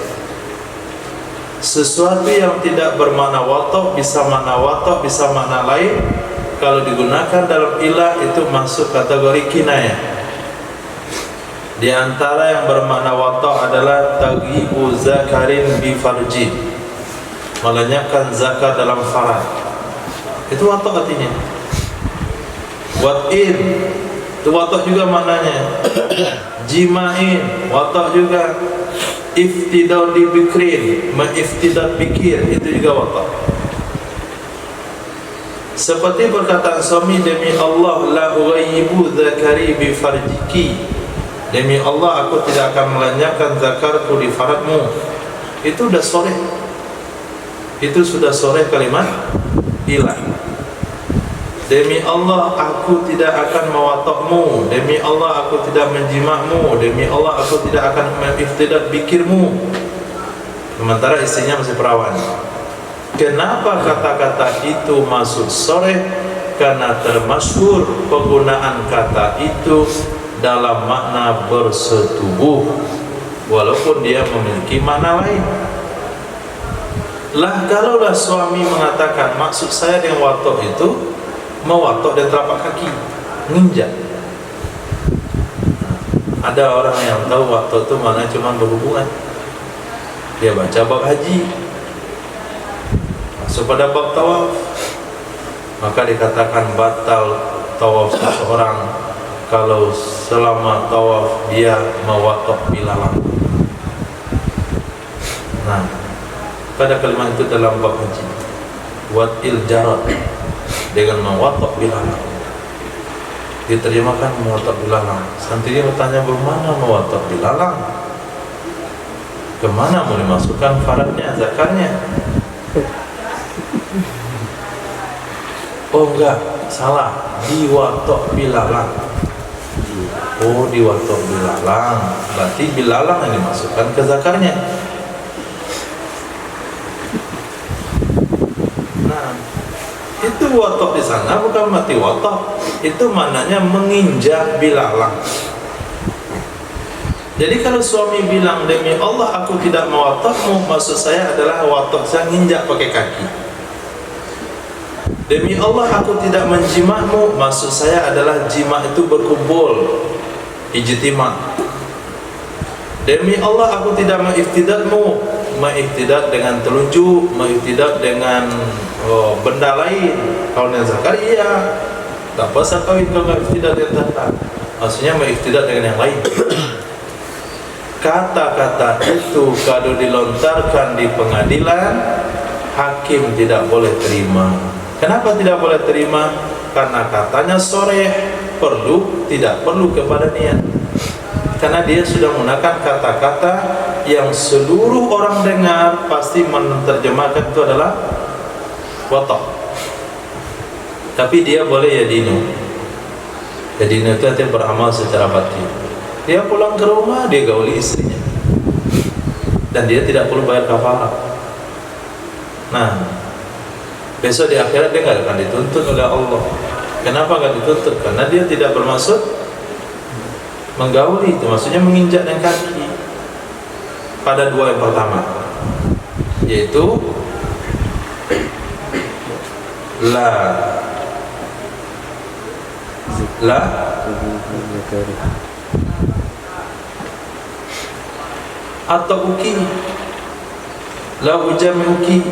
Sesuatu yang tidak bermakna watak bisa makna watak, bisa makna lain. Kalau digunakan dalam ilah itu masuk kategori kinayah. Di antara yang bermakna watak adalah taghibu zakarin bi farji, melenyapkan zakat dalam farad. Itu watak artinya. Wat'in itu watak juga maknanya. Jima'in watak juga. Iftidau di bikrin, mengiftidad bikir, itu juga watak. Seperti perkataan suami, demi Allah la ughayyibu zakari bi farjiki, demi Allah aku tidak akan melenyapkan zakarku di faradmu. Itu sudah sharih. Itu sudah sharih kalimat ilah. Demi Allah aku tidak akan mewatakmu, demi Allah aku tidak menjimakmu, demi Allah aku tidak akan mengiftidad bikirmu. Sementara istrinya masih perawan. Kenapa kata-kata itu masuk sharih? Karena termasyhur penggunaan kata itu dalam makna bersetubuh, walaupun dia memiliki makna lain. Lah kalaulah suami mengatakan maksud saya dengan watok itu mewatok dan telapak kaki, nginjak. Ada orang yang tahu watok itu mana cuma berhubungan. Dia baca bab haji, masuk pada bab tawaf, maka dikatakan batal tawaf seseorang kalau selama tawaf dia mewatok bilalang. Nah, pada kalimat itu dalam bab haji, watil jarat, dengan mewatok bilalang, diterjemahkan mewatok bilalang. Santrinya bertanya, bagaimana mewatok bilalang? Kemana mau dimasukkan faradnya, zakatnya? Oh enggak, salah, diwatok bilalang. Oh, diwatok bilalang, berarti bilalang yang dimasukkan ke zakarnya. Nah, itu watok di sana bukan mati watok, itu maknanya menginjak bilalang. Jadi kalau suami bilang, demi Allah aku tidak mewatokmu, maksud saya adalah watok saya nginjak pakai kaki. Demi Allah aku tidak menjimakmu, maksud saya adalah jima itu berkumpul, ijtima. Demi Allah aku tidak mengiftidatmu, mengiftidat dengan telunjuk, mengiftidat dengan benda lain. Kalau yang Zakaria, tak pasal kawin kalau mengiftidat yang tentang, maksudnya mengiftidat dengan yang lain. Kata-kata itu kalau dilontarkan di pengadilan, hakim tidak boleh terima. Kenapa tidak boleh terima? Karena katanya soreh, perlu, tidak perlu kepada niat. Karena dia sudah menggunakan kata-kata yang seluruh orang dengar pasti menerjemahkan itu adalah watok. Tapi dia boleh yadinu. Yadinu itu artinya beramal secara batin. Dia pulang ke rumah, dia gauli istrinya, dan dia tidak perlu bayar kafarah. Nah, besok di akhirat dia nggak akan dituntut oleh Allah. Kenapa nggak dituntut? Karena dia tidak bermaksud menggauli, itu maksudnya menginjak dengan kaki pada dua yang pertama, yaitu la atau uki, la ujami uki.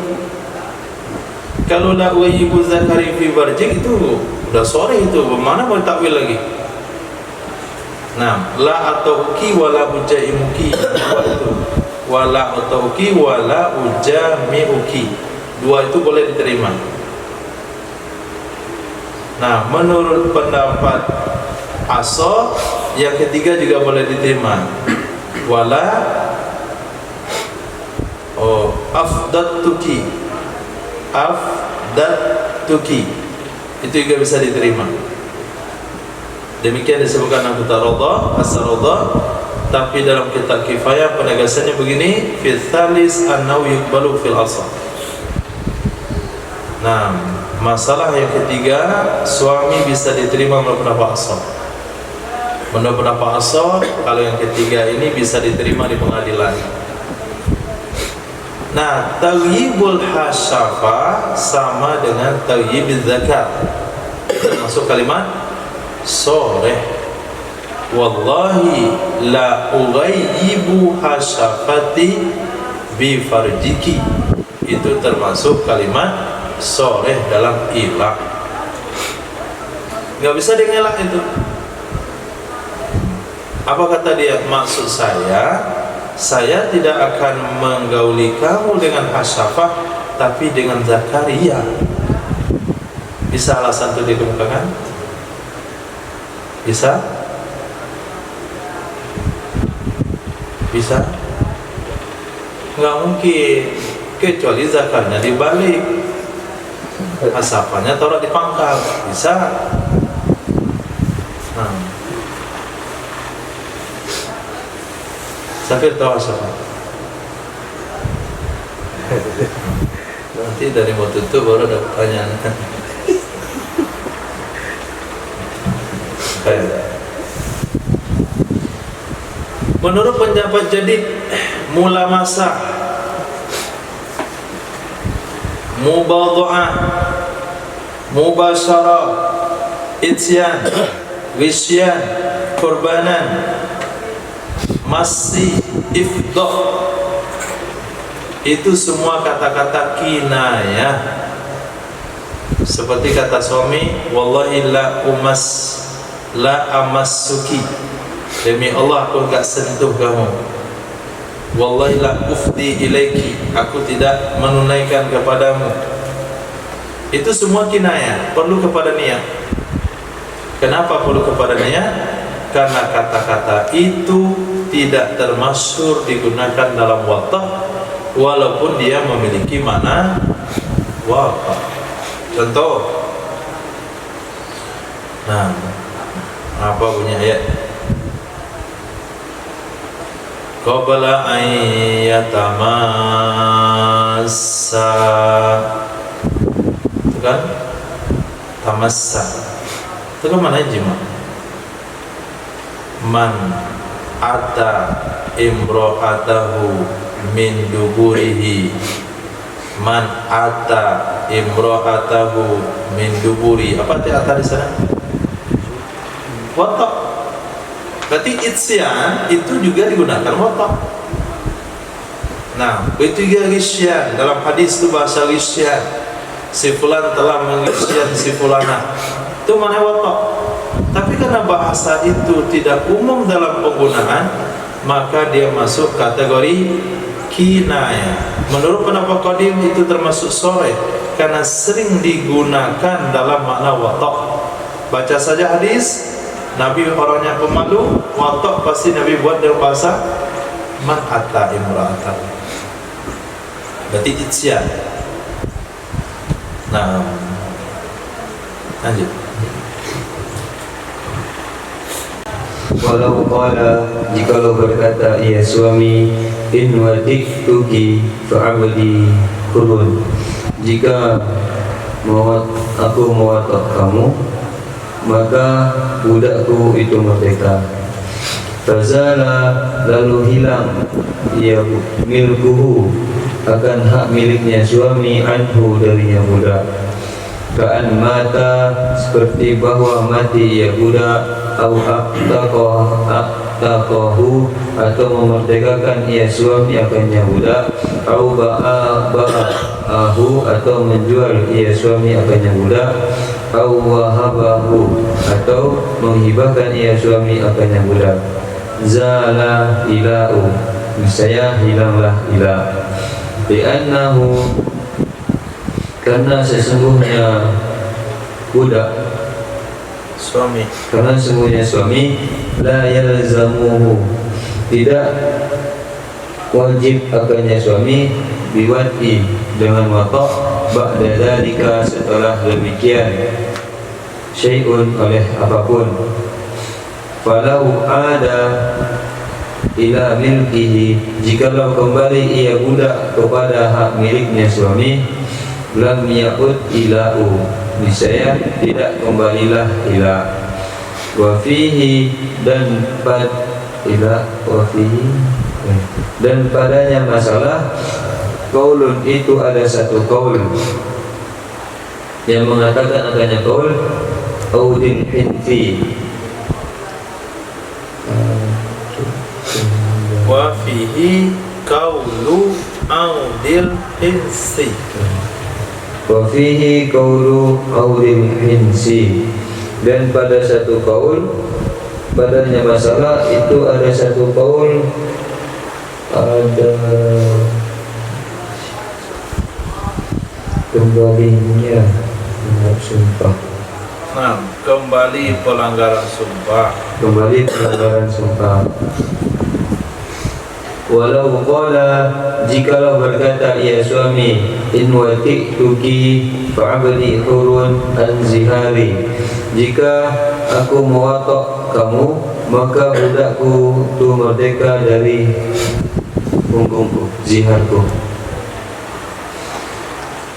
Kalau la wajibu zakari fi barjik itu udah sore, itu bagaimana mau takwil lagi? Nah, la atau uki wala ujai muki, wala atau uki wala ujami uki, dua itu boleh diterima. Nah, menurut pendapat Aso, yang ketiga juga boleh diterima. Wala afdatuki, itu juga bisa diterima. Demikian disebutkan dalam kitab As-Radha. Tapi dalam kitab Kifayah penegasannya begini, fi tsalis annahu yuqbalu fil asl. Nah, masalah yang ketiga, suami bisa diterima menurut pendapat asal. Menurut pendapat asal, kalau yang ketiga ini bisa diterima di pengadilan. Nah, tagyibul hasyafa sama dengan tagyibiz zakat, termasuk kalimat soreh. Wallahi la ughayyibu hasyafati bi farjiki, itu termasuk kalimat soreh dalam ilah. Nggak bisa dielak itu. Apa kata dia? Maksud saya tidak akan menggauli kamu dengan hasyafah, tapi dengan Zakaria. Bisa alasan itu dikemukakan? Bisa? Bisa? Nggak mungkin, kecuali zakarnya dibalik, hasapannya taruh di pangkal. Bisa? Nah, Safir tahu hasafah? Nanti dari mau tutup baru ada pertanyaan. Menurut pendapat jadid, mula masa mubadha'ah, mubasyarah, ityan, wisyan, korbanan, masih, ifdah. Itu semua kata-kata kinayah. Seperti kata suami, wallahi la amassuki, demi Allah aku enggak sentuh kamu. Wallahi la ufdi ilaiki, aku tidak menunaikan kepadamu. Itu semua kinayah, perlu kepada niat. Kenapa perlu kepada niat? Karena kata-kata itu tidak termasuk digunakan dalam wadah, walaupun dia memiliki makna wadah. Contoh, nah, apa bunyi ayat? Qabla an yatamassa, itu kan tamassa, itu kan mana jima? Man ata imro'atahu min duburihi, man ata imro'atahu min duburi. Apa arti ata di sana? Watak. Berarti itsyan itu juga digunakan watak. Nah, itu juga gisyan. Dalam hadis itu bahasa gisyan. Si fulan telah menggisyan si fulana. Itu mana watak. Tapi karena bahasa itu tidak umum dalam penggunaan, maka dia masuk kategori kinayah. Menurut pendapat qadim itu termasuk sharih karena sering digunakan dalam makna watak. Baca saja hadis, Nabi orangnya pemalu, watak pasti Nabi buat dalam bahasa man atta imra'atan. Berarti itsyan. Nah, lanjut. Walau qala, jikalau berkata ia suami, in wadiktuki fa'abdi hurun, jika aku mewatak kamu, maka budakku itu merdeka. Fazala, lalu hilang ia milkuhu, akan hak miliknya suami, anhu darinya budak. Ka'an mata, seperti bahwa mati ia budak, au aqtaqahu, atau memerdekakan ia suami akannya budak, au ba'ahu, atau menjual ia suami akannya budak, au wahabahu, atau menghibahkan ia suami akannya budak. Zala ilau, niscaya hilanglah ila. Bi'annahu, karena sesungguhnya budak, Suami, karena sesungguhnya suami, la yalzamuhu, tidak wajib akannya suami, biwati, dengan watak, ba'da dzalika, setelah demikian, syai'un, oleh apapun. Falau ada ila milkihi, jikalau kembali ia budak kepada hak miliknya suami, lam ya'ud ilau, niscaya tidak kembalilah ila. Wa fihi, dan pad ila, wa fihi, dan padanya masalah qaulun, itu ada satu qaul yang mengatakan adanya qaul audil hinfi, wa fihi qaulu audil hinsi. wa fihi qaulu audil hinsi, dan pada satu qaul, padanya masalah itu ada satu qaul, ada kembalinya sumpah, Nah, kembali pelanggaran sumpah. kembali pelanggaran sumpah. Walau qala, jikalau berkata ia suami, in wati'tuki fa'abdi hurun an zihari, jika aku mewatak kamu, maka budakku itu merdeka dari punggungku, ziharku.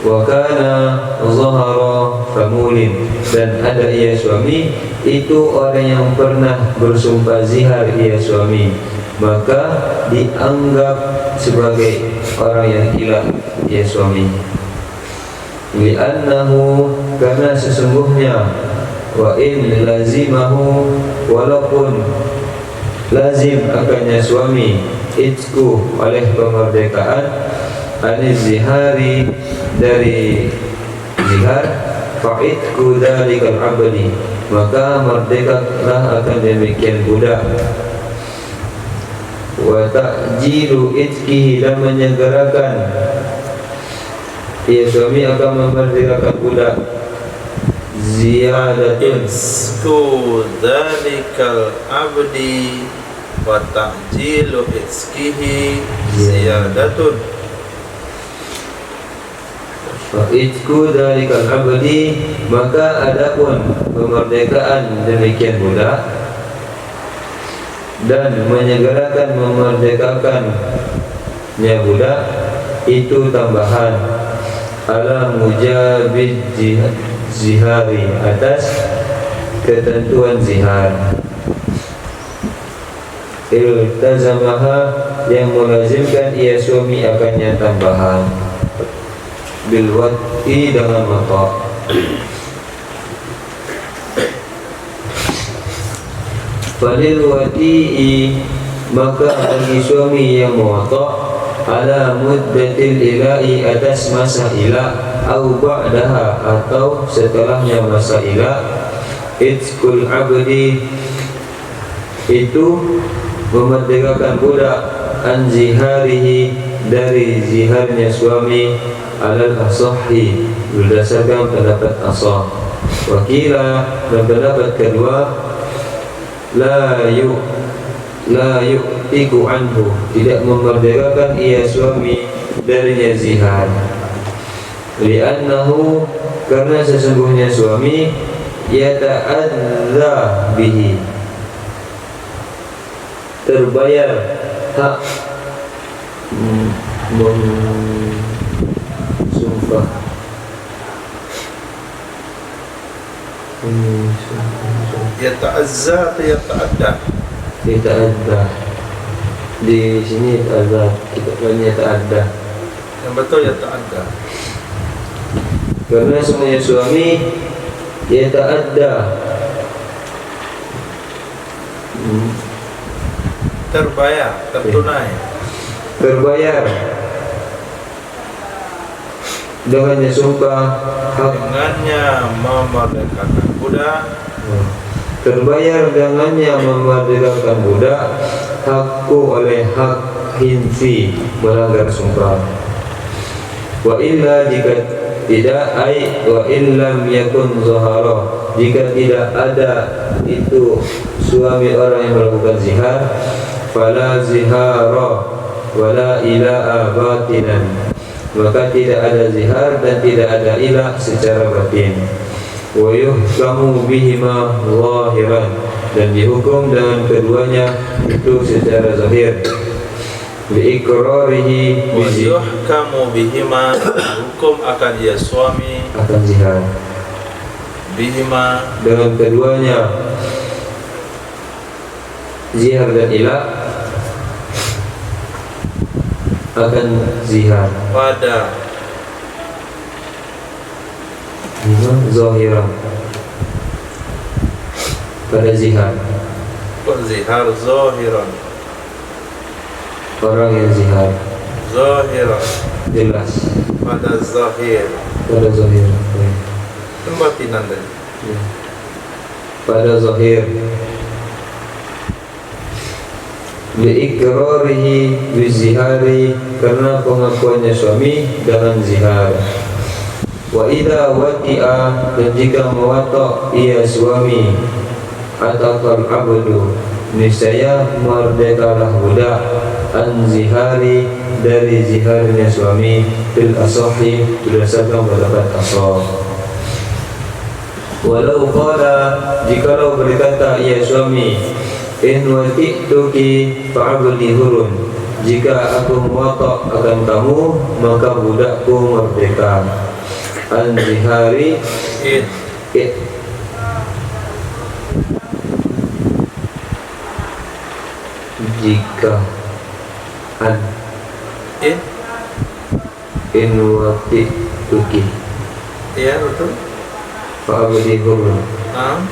Wa kana zahara famulin, dan ada ia suami, itu orang yang pernah bersumpah zihar ia suami, maka dianggap sebagai orang yang hilang ia suami. li'annahu, karena sesungguhnya, wa in lazimahu, walaupun lazim akannya suami, itku oleh kemerdekaan, anil zihari dari zihar, fa'itku dalikal abadi, maka merdekalah akan demikian budak. Wa ta'jilu itkihi, dan menyegerakan ia suami akan memerdekakan budak, ziyadatun, Isku dhalikal abdi wa ta'jilu iskihi ziyadatun. Fa'itku dalikal abdi, maka adapun kemerdekaan demikian budak dan menyegerakan memerdekakannya budak itu tambahan ala mujabid zihari, atas ketentuan zihar. Iltazamaha, yang melazimkan ia suami akannya tambahan, bilwati, dengan mata. Falil wati'i, maka bagi suami yang muwatta, ala muddatil ila'i, atas masa ila, au ba'daha, atau setelahnya masa ila, itqul abdi, itu memerdekakan budak, an ziharihi, dari ziharnya suami, alal asahhi, berdasarkan pendapat asah. Wakila, dan pendapat kedua, la yu'tiku anhu, tidak memerdekakan ia suami darinya zihar, li'annahu, karena sesungguhnya suami, yata'adza bihi, terbayar hak sumpah Yata'azza atau yata'adda? yata'adza. Di sini yata'adza, kita kan yata'adza. Yang betul yata'adda. Karena semuanya suami yata'adza, Terbayar, tertunai. terbayar dengannya sumpah hak, Dengannya memerdekakan budak, terbayar dengannya memerdekakan budak, hakku oleh hak hinfi, melanggar sumpah. Wa illa, jika tidak, ai wa illam yakun zahara, jika tidak ada itu suami orang yang melakukan zihar, fala zihara wala ila'a batinan, maka tidak ada zihar dan tidak ada ilah secara batin. Wa yuhkamu bihima zahiran, dan dihukum dengan keduanya itu secara zahir. Biiqrarihi wa yuhkamu bihima, hukum akan ia suami akan zihar, bihima, dengan keduanya zihar dan ilah akan zihar, pada zahiran, pada zihar, zihar zahiran, orang yang zihar zahiran, jelas, pada zahir, pada zahir, kebatinan tadi. pada zahir. Liiqrarihi bizihari, karena pengakuannya suami dengan zihar. Wa idza wati'a, dan jika mewatak ia suami, ataqal abdu, niscaya merdekalah budak, an zihari, dari ziharnya suami, bil asahi, berdasarkan pendapat asah. Walau qala, jikalau berkata ia suami, in wati'tuki fa'abdi hurun, jika aku muwatak akan kamu, maka budakku merdeka. An zihari, jika an in wati'tuki Iya betul. Fa'abdi hurra. Nah,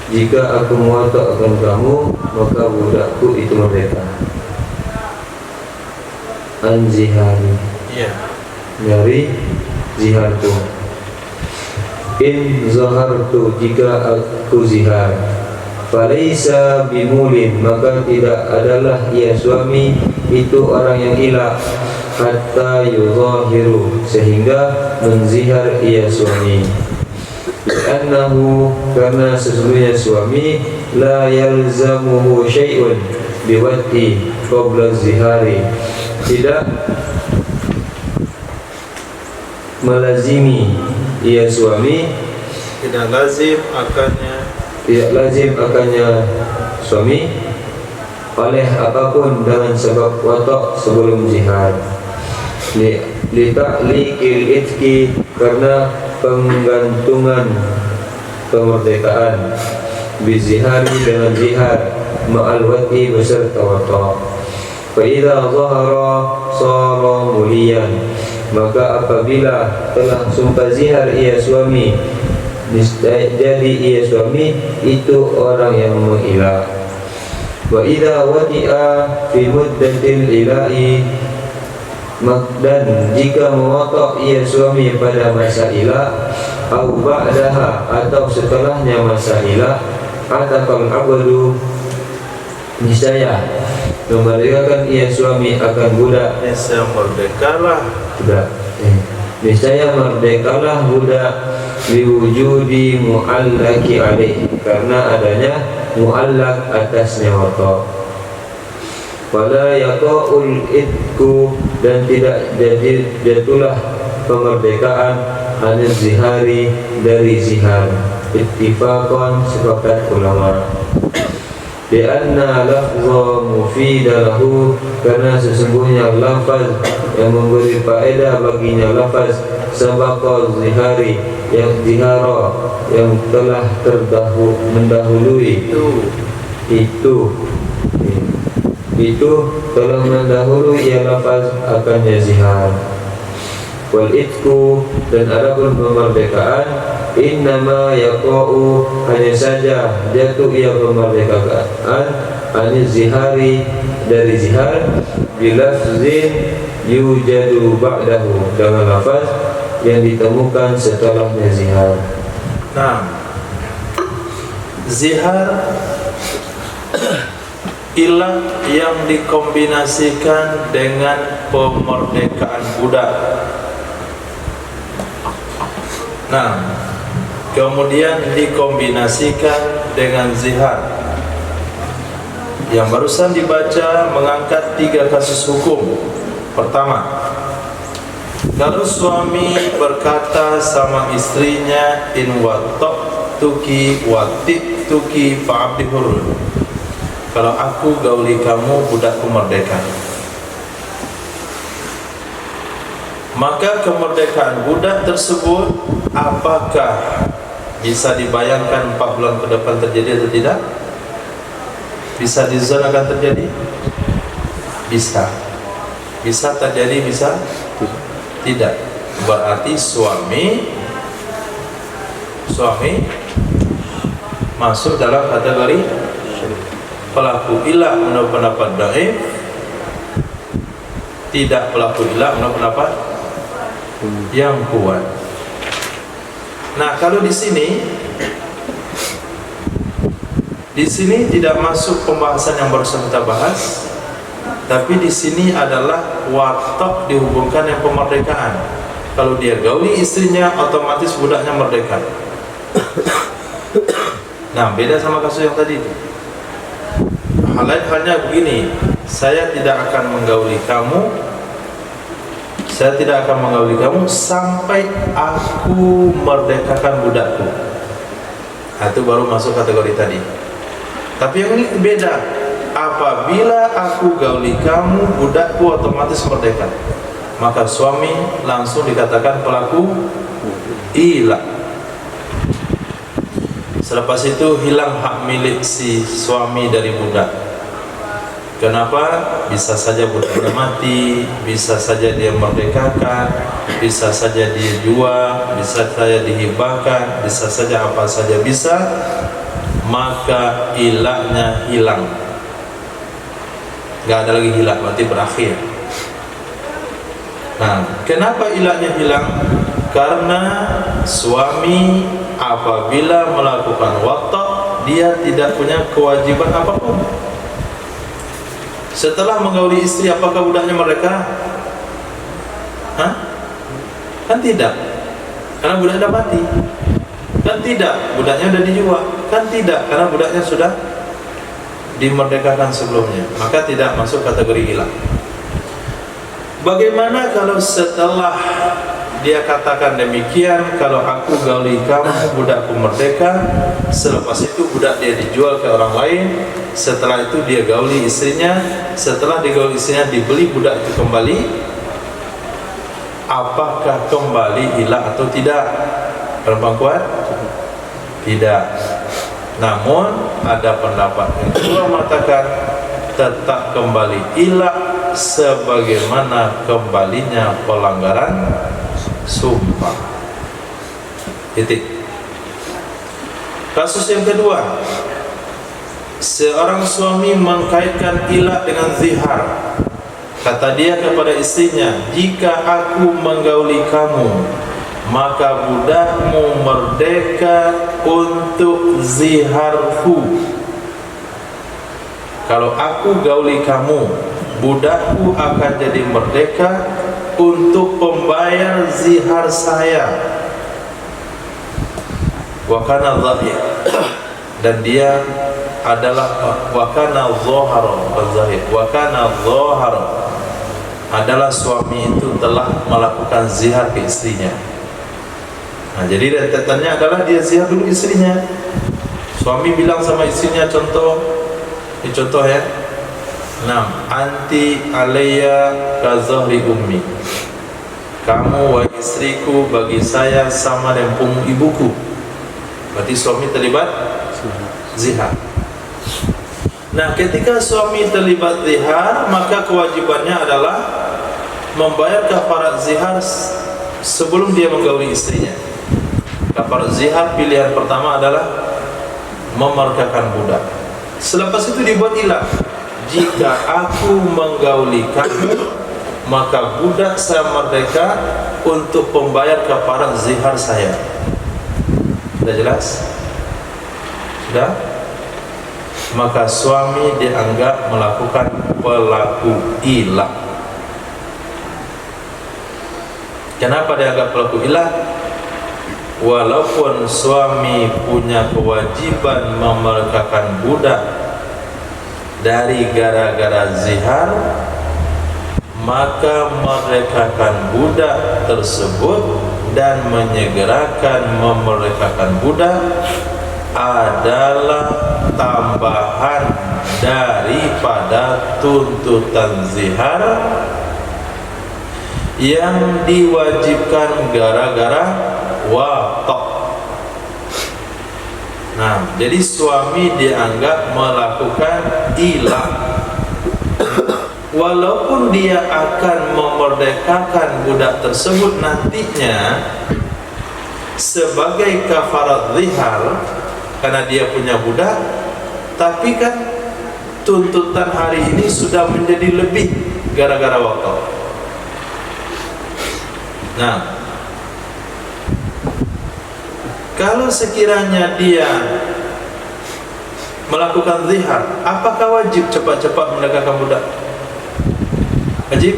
Jika aku mewatakkan kamu, maka budakku itu merdeka. Anzihari, iya. dari ziharku. In zahartu, jika aku zihar, falaisa bimulin, maka tidak adalah ia suami itu orang yang ilah, hatta yuzahiru, sehingga menzihar ia suami. Li'annahu, karena sesungguhnya suami la yalzamuhu syai'un biwati qabla zihari, tidak melazimi ia suami, Tidak lazim akannya tidak lazim akannya suami oleh apapun dengan sebab watak sebelum zihar. Li ta'liqil itki, karena penggantungan kemerdekaan, bizihari dengan zihar, ma'al wati beserta watak. Fa idza zahara sara muliyan, maka apabila telah sumpah zihar ia suami, jadi ia suami itu orang yang mengilah. Wa idza wati'a fi muddatil ilahi, dan jika mewatak ia suami pada masa ilah, au ba'daha, atau setelahnya masa ilah, ataqal abdu, niscaya memerdekakan ia suami akan budak. Niscaya merdekalah Budak, niscaya merdekalah budak, liwujudi mu'allaki alaih, karena adanya mu'allak atasnya watak. Wala yaqa'ul itku, dan tidak jadi jatuhlah pemerdekaan, anil zihari, dari zihar, ittifaqan, sepakat ulama. Lianna lafza mufida lahu, karena sesungguhnya lafaz yang memberi faedah baginya lafaz sabaqa zihari, yang zihara, yang telah mendahului itu telah mendahului ia lafaz akannya zihar. Wal itku, dan adapun pemerdekaan, innama yaqa'u, hanya saja jatuh ia pemerdekaan, anil zihari, dari zihar, bilafzin yujadu ba'dahu, dengan lafaz yang ditemukan setelahnya zihar. Nah, zihar ilah yang dikombinasikan dengan pemerdekaan budak. Nah, kemudian dikombinasikan dengan zihar. Yang barusan dibaca mengangkat 3 kasus hukum. Pertama, kalau suami berkata sama istrinya, in wattaqtuki wati'tuki fa'abdi hurr, kalau aku gauli kamu, budakku merdeka. Maka kemerdekaan budak tersebut, apakah bisa dibayangkan 4 bulan ke depan terjadi atau tidak? Bisa dizanakan terjadi? Bisa. Bisa terjadi, bisa tidak. Berarti suami masuk dalam kategori pelaku ilah menurut pendapat dhaif, tidak pelaku ilah menurut pendapat yang kuat. Nah, kalau di sini tidak masuk pembahasan yang barusan kita bahas, tapi di sini adalah watak dihubungkan dengan pemerdekaan. Kalau dia gauli istrinya, otomatis budaknya merdeka. Nah, beda sama kasus yang tadi. Halnya begini, saya tidak akan menggauli kamu sampai aku merdekakan budakku. Nah, itu baru masuk kategori tadi. Tapi yang ini beda. Apabila aku gauli kamu, budakku otomatis merdeka, maka suami langsung dikatakan pelaku ilah. Selepas itu hilang hak milik si suami dari budak. Kenapa? Bisa saja budaknya mati, bisa saja dia merdekakan, bisa saja dia jual, bisa saja dihibahkan, bisa saja apa saja bisa, maka ilahnya hilang. Gak ada lagi hilang, berarti berakhir. Nah, kenapa ilahnya hilang? Karena suami apabila melakukan watak, dia tidak punya kewajiban apapun. Setelah menggauli istri, apakah budaknya merdeka? Hah? Kan tidak. Karena budaknya sudah mati. Kan tidak. Budaknya sudah dijual. Kan tidak. Karena budaknya sudah dimerdekakan sebelumnya. Maka tidak masuk kategori hilang. Bagaimana kalau setelah dia katakan demikian, kalau aku gauli kamu, budakku merdeka, selepas itu budak dia dijual ke orang lain, setelah itu dia gauli istrinya, setelah digauli istrinya dibeli budak itu kembali, apakah kembali hilang atau tidak? Perempuan kuat? Tidak. Namun ada pendapat yang kedua mengatakan tetap kembali hilang sebagaimana kembalinya pelanggaran sumpah. Titik. Kasus yang kedua, seorang suami mengkaitkan ilah dengan zihar. Kata dia kepada istrinya, jika aku menggauli kamu, maka budakmu merdeka untuk ziharku. Kalau aku gauli kamu, budakku akan jadi merdeka untuk pembayar zihar saya. Wakana zahir, dan dia adalah wakana zoharo zahir. Wakana zoharo adalah suami itu telah melakukan zihar ke istrinya. Nah, jadi rentetannya adalah dia zihar dulu istrinya. Suami bilang sama istrinya, ini contoh ya. Nah, anti alayya ka zahri ummi. Kamu wahai istriku bagi saya sama dengan punggung ibuku. Berarti suami terlibat zihar. Nah, ketika suami terlibat zihar, maka kewajibannya adalah membayar kafarat zihar sebelum dia menggauli istrinya. Kafarat zihar pilihan pertama adalah memerdekakan budak. Selepas itu dibuat ilah. Jika aku menggauli kamu, maka budak saya merdeka untuk pembayar kafarat zihar saya. Sudah jelas? Sudah? Maka suami dianggap melakukan pelaku ilah. Kenapa dianggap pelaku ilah? Walaupun suami punya kewajiban memerdekakan budak dari gara-gara zihar, maka merdekakan budak tersebut dan menyegerakan memerdekakan budak adalah tambahan daripada tuntutan zihar yang diwajibkan gara-gara watak. Nah, jadi suami dianggap melakukan ilah, walaupun dia akan memerdekakan budak tersebut nantinya sebagai kafarat zihar karena dia punya budak, tapi kan tuntutan hari ini sudah menjadi lebih gara-gara watak. Nah, kalau sekiranya dia melakukan zihar, apakah wajib cepat-cepat merdekakan budak? Wajib?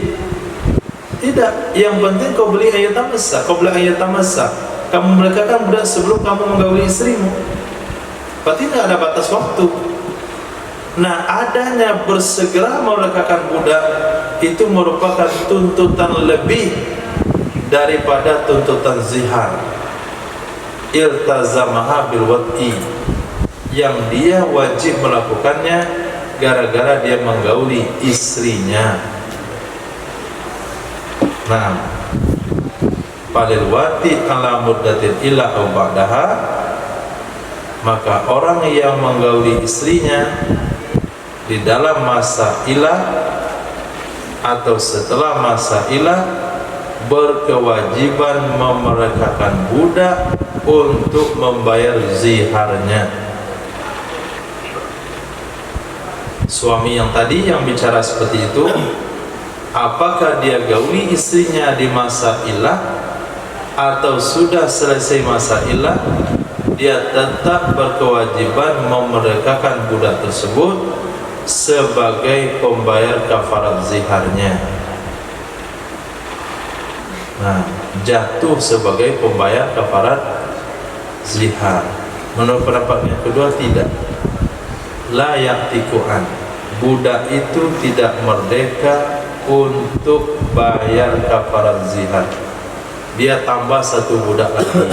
Tidak. Yang penting kau beli ayat tamasa, kau beli ayat tamasa. Kamu merdekakan budak sebelum kamu menggauli istrimu. Berarti tidak ada batas waktu. Nah, adanya bersegera merdekakan budak itu merupakan tuntutan lebih daripada tuntutan zihar. Iltazamaha bil wad'i, yang dia wajib melakukannya gara-gara dia menggauli istrinya. Nah, palil wati ala muddatin illa au ba'daha, maka orang yang menggauli istrinya di dalam masa ilah atau setelah masa ilah berkewajiban memerdekakan budak untuk membayar ziharnya. Suami yang tadi yang bicara seperti itu, apakah dia gauli istrinya di masa ilah atau sudah selesai masa ilah, dia tetap berkewajiban memerdekakan budak tersebut sebagai pembayar kafarat ziharnya. Nah, jatuh sebagai pembayar kafarat zihar. Menurut pendapat yang kedua tidak. La yaktikuan, budak itu tidak merdeka untuk bayar kafarat zihar. Dia tambah satu budak lagi.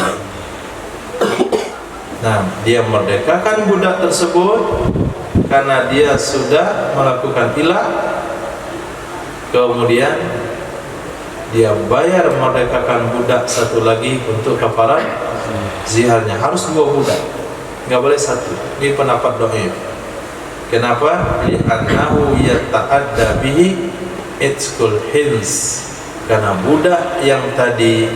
Nah, dia merdekakan budak tersebut karena dia sudah melakukan ilah, kemudian dia bayar merdekakan budak satu lagi untuk kafarat ziharnya. Harus 2 budak, nggak boleh satu. Ini pendapat dhaif. Kenapa? Li'annahu yata'adda bihi itqul hins, karena budak yang tadi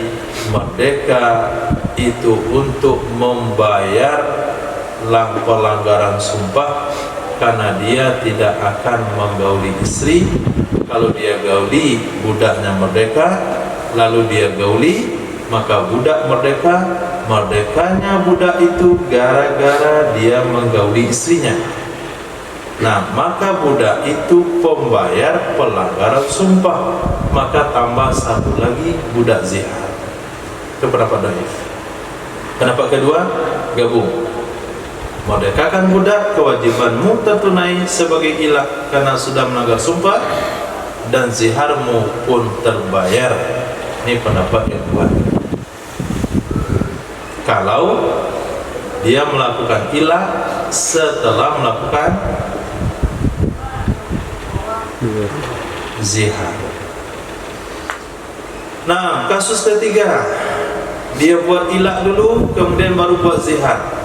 merdeka itu untuk membayar pelanggaran sumpah, karena dia tidak akan menggauli istri. Kalau dia gauli, budaknya merdeka, lalu dia gauli, maka budak merdeka. Merdekanya budak itu gara-gara dia menggauli istrinya. Nah, maka budak itu pembayar pelanggaran sumpah, maka tambah satu lagi budak zihar. Itu pendapat dhaif. Pendapat kedua, gabung. Merdekakan budak, kewajibanmu tertunai sebagai ilah karena sudah melanggar sumpah, dan ziharmu pun terbayar. Ini pendapat yang kuat. Kalau dia melakukan ilah setelah melakukan zihar. Nah, kasus ketiga, dia buat ilah dulu, kemudian baru buat zihar.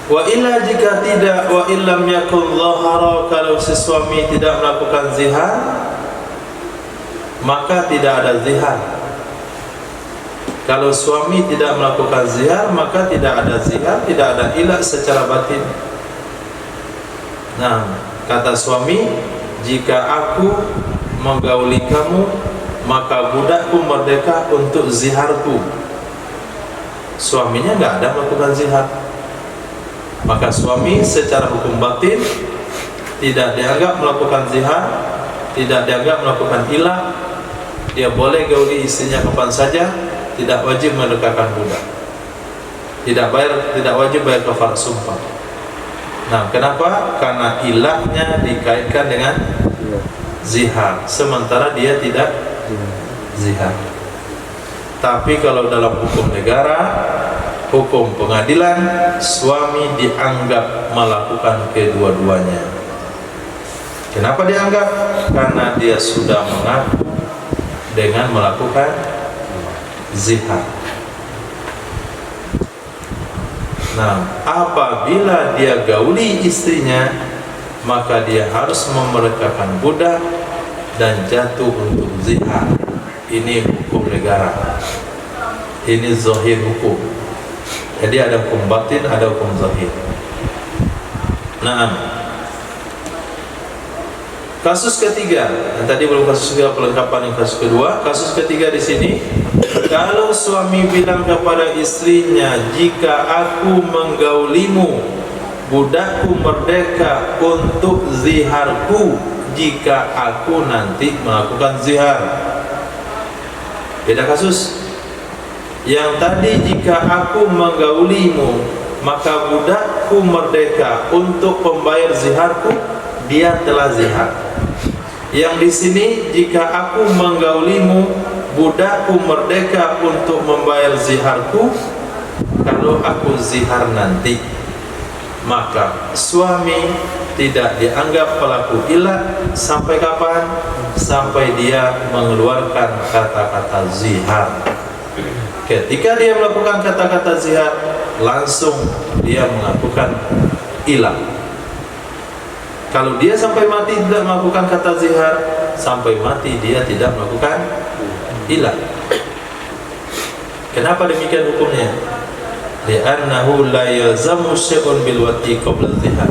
Wa illa jika tidak, wa illam yakun dhahara, kalau si suami tidak melakukan zihar, maka tidak ada zihar. Kalau suami tidak melakukan zihar, maka tidak ada zihar, tidak ada ilah secara batin. Nah, kata suami, jika aku menggauli kamu, maka budakku merdeka untuk ziharku. Suaminya nggak ada melakukan zihar, maka suami secara hukum batin tidak dianggap melakukan zihar, tidak dianggap melakukan ilah. Dia boleh gauli istrinya kapan saja, tidak wajib merdekakan budak, tidak wajib bayar kafarat sumpah. Nah, kenapa? Karena ilahnya dikaitkan dengan zihar, sementara dia tidak zihar. Tapi kalau dalam hukum negara, hukum pengadilan, suami dianggap melakukan kedua-duanya. Kenapa dianggap? Karena dia sudah mengaku dengan melakukan zihar. Nah, apabila dia gauli istrinya, maka dia harus memerdekakan budak dan jatuh untuk zihar. Ini hukum negara, ini zahir hukum. Jadi ada hukum batin, ada hukum zahir. Nah, kasus ketiga, yang tadi belum kasus ketiga, pelengkapan yang kasus kedua. Kasus ketiga di sini, kalau suami bilang kepada istrinya, jika aku menggaulimu, budakku merdeka untuk ziharku jika aku nanti melakukan zihar. Beda kasus. Yang tadi, jika aku menggaulimu, maka budakku merdeka untuk pembayar ziharku, dia telah zihar. Yang di sini, jika aku menggaulimu, budakku merdeka untuk membayar ziharku kalau aku zihar nanti, maka suami tidak dianggap pelaku ilah sampai kapan? Sampai dia mengeluarkan kata-kata zihar. Ketika dia melakukan kata-kata zihar, langsung dia melakukan ilah. Kalau dia sampai mati tidak melakukan kata zihar, sampai mati dia tidak melakukan ilah. Kenapa demikian hukumnya? Li'annahu la yalzamu syai'un bil wati qabla zihar.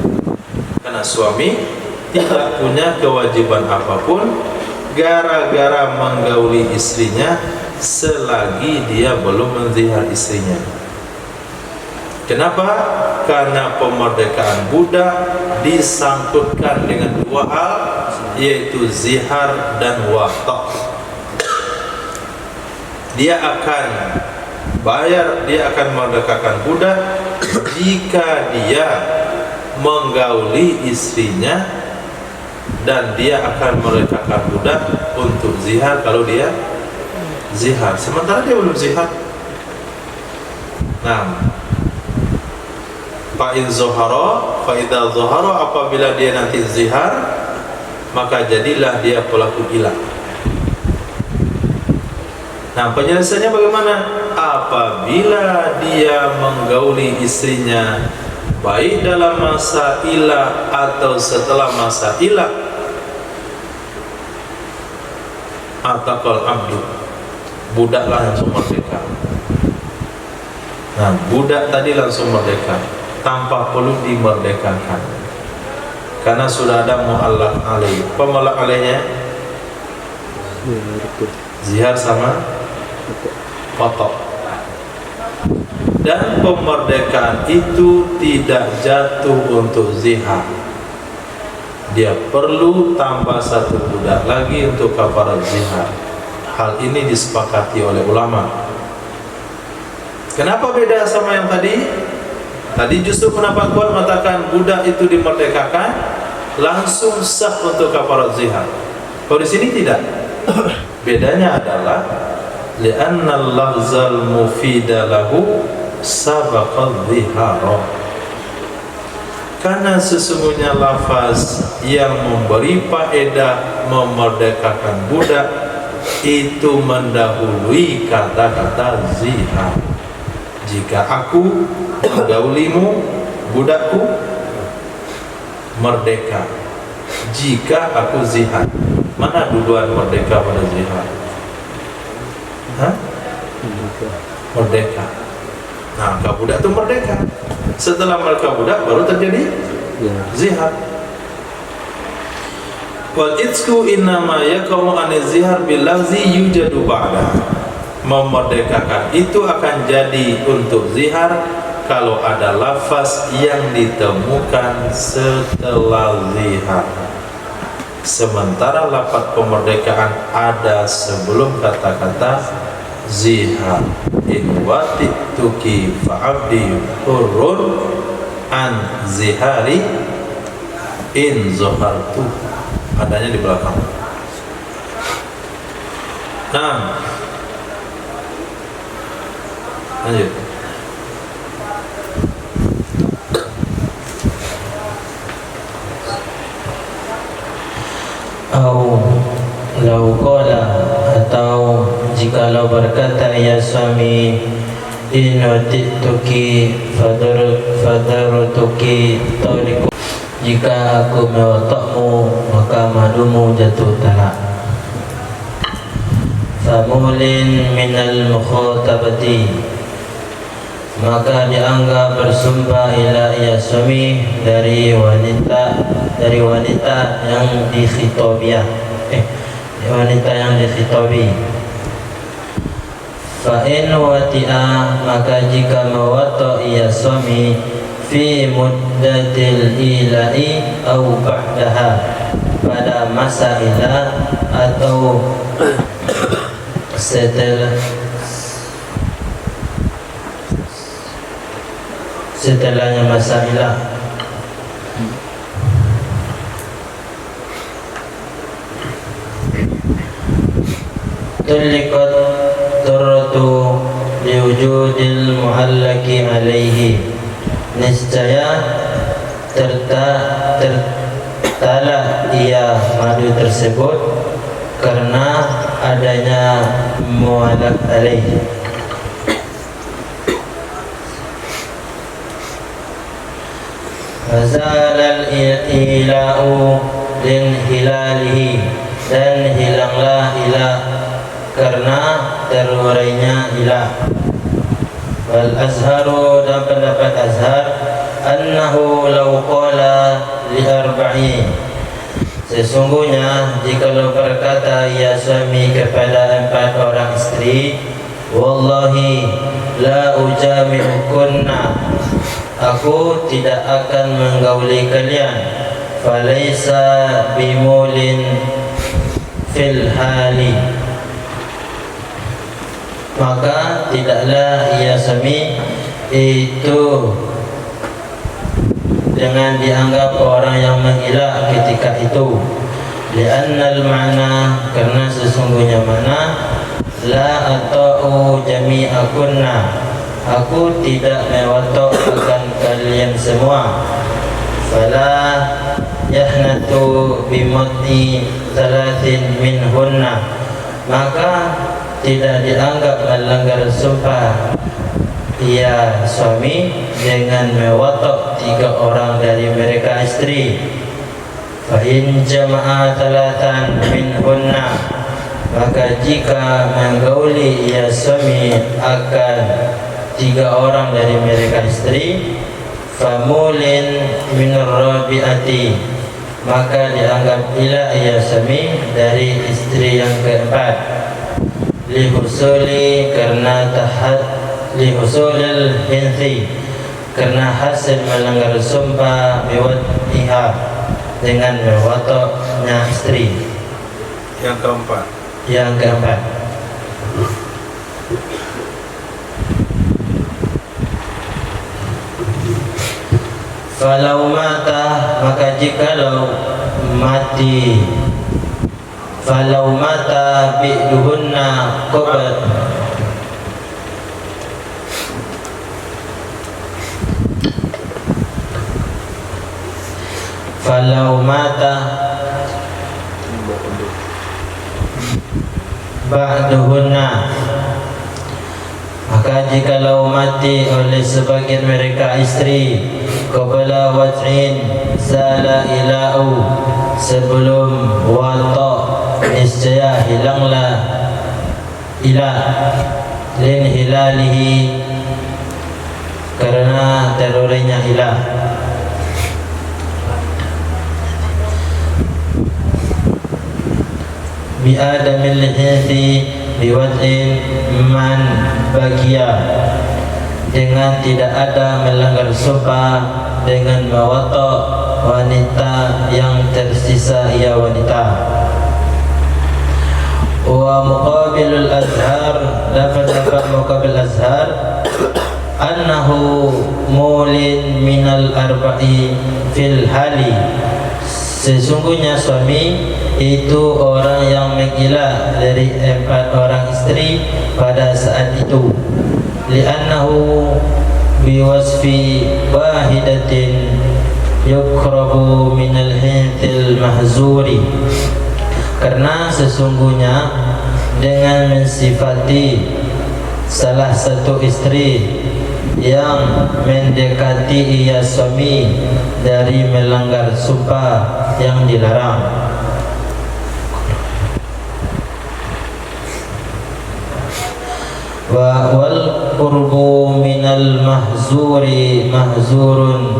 Karena suami tidak punya kewajiban apapun gara-gara menggauli istrinya selagi dia belum menzihar istrinya. Kenapa? Karena pemerdekaan budak disangkutkan dengan dua hal, yaitu zihar dan watak. Dia akan bayar, dia akan memerdekakan budak jika dia menggauli istrinya, dan dia akan memerdekakan budak untuk zihar kalau dia zihar, sementara dia belum zihar. Nah, fa'in zohara, fa'idha zohara, apabila dia nanti zihar, maka jadilah dia pelaku ilah. Nah, penjelasannya bagaimana? Apabila dia menggauli istrinya baik dalam masa ilah atau setelah masa ilah, ataqal abdu, budaklah langsung merdeka. Nah, budak tadi langsung merdeka tanpa perlu dimerdekakan, karena sudah ada mu'allaq alaih. Pemu'allaq alaihnya zihar sama kotok. Dan pemerdekaan itu tidak jatuh untuk zihar. Dia perlu tambah satu budak lagi untuk kafarat zihar. Hal ini disepakati oleh ulama. Kenapa beda sama yang tadi? Tadi justru pendapat kuat mengatakan budak itu dimerdekakan langsung sah untuk kafarat zihar. Kalau di sini tidak. Bedanya adalah li'anna al-lafzal mufida lahu sabaqal zihara. Karena sesungguhnya lafaz yang memberi faedah memerdekakan budak itu mendahului kata-kata zihar. Jika aku menggaulimu, budakku merdeka. Jika aku zihar, mana duluan merdeka pada zihar? Hah? Merdeka. Nah, maka budak itu merdeka. Setelah mereka budak baru terjadi zihar. Wal itsku innama yaqau an zihar bil lafzi yujadu ba'da. Memerdekakan itu akan jadi untuk zihar kalau ada lafaz yang ditemukan setelah zihar. Sementara lafaz pemerdekaan ada sebelum kata-kata zihar. In watituki fa'abdi hurrun an zihari in zohartu. Adanya di belakang. Nah, lanjut. Lau qala, atau jikalau berkata ya suami, in watituki fadarutuki taliku, jika aku mewatakmu maka madumu jatuh talak. Famulin minal mukhatabati, maka dianggap bersumpah ila ya suami dari wanita yang dikhitabiah, wanita yang dikhitabi. Fa in wati'a, maka jika mawata ya suami fi muddatil ila'i au ba'daha, pada masa ilah atau setelahnya masa ilah. Tuliqat turratu liwujudil muhallaki alaihi, niscaya tertala ia madu tersebut karena adanya muallak alaihi. Fazalal ila'u lin hilalihi, dan hilanglah ilah karena terurainya ilah. Wal azharu, dan pendapat azhar, annahu law qala li arba'i, sesungguhnya jikalau berkata ia suami kepada 4 orang istri, wallahi la ujami'ukunna, aku tidak akan menggauli kalian, falaisa bimulin fil hali, maka tidaklah ia suami itu dengan dianggap orang yang menghilak ketika itu. Li'annal ma'na, karena sesungguhnya mana, la ata'u jami'akunna, aku tidak mewatok akan kalian semua. Fala yahnatu bimati thalathin minhunna, maka tidak dianggap melanggar sumpah ia suami dengan mewatok 3 orang dari mereka istri. Fa in jama'a thalathan minhunna, maka jika menggauli ia suami akan 3 orang dari mereka istri, famulin minar rabi'ati, maka dianggap ilah ia suami dari istri yang keempat. Lihusuli, karena lihusulil hinthi, karena hasil melanggar sumpah biwad'iha, dengan mewatoknya istri. Yang keempat falau mata, maka jikalau mati, falau mata bi'duhunna qobat, falau mata ba'duhunna, maka jikalau mati oleh sebagian mereka istri, qabla wat'in zala ila'u, sebelum watak niscaya hilanglah ilah, lin hilalihi, karena terurainya ilah. Bi'adamil hinthi biwad'in man bagia, dengan tidak ada melanggar sumpah dengan mewatok wanita yang tersisa ia wanita. Wa muqabilul azhar, dapat muqabil azhar, annahu mulin minal arba'i fil hali, sesungguhnya suami itu orang yang mengilah dari 4 orang istri pada saat itu. Li'annahu biwasfi wahidatin yukrabu minal hintil mahzuri, karena sesungguhnya dengan mensifati salah satu istri yang mendekati ia suami dari melanggar sumpah yang dilarang. Wa wal qurbu minal mahzuri mahzurun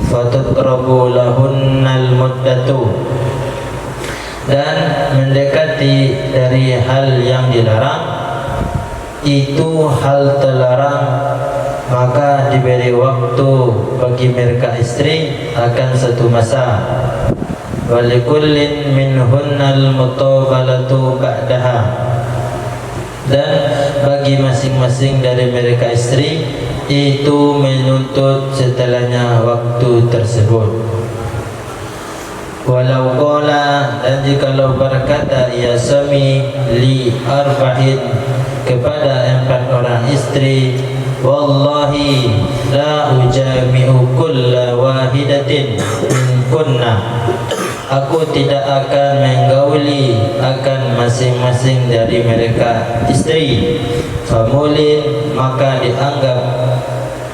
fatutrabu lahunnal muddatu, dan mendekati dari hal yang dilarang itu hal terlarang, maka diberi waktu bagi mereka istri akan satu masa. Walikullin minhunnal mutabalatu ba'daha, dan bagi masing-masing dari mereka istri itu menuntut setelahnya waktu tersebut. Walau qala, dan jikalau berkata ia suami li arba'in, kepada 4 orang istri, wallahi la ujami'u kulla wahidatin minkunna, aku tidak akan menggauli akan masing-masing dari mereka istri. Famulin, maka dianggap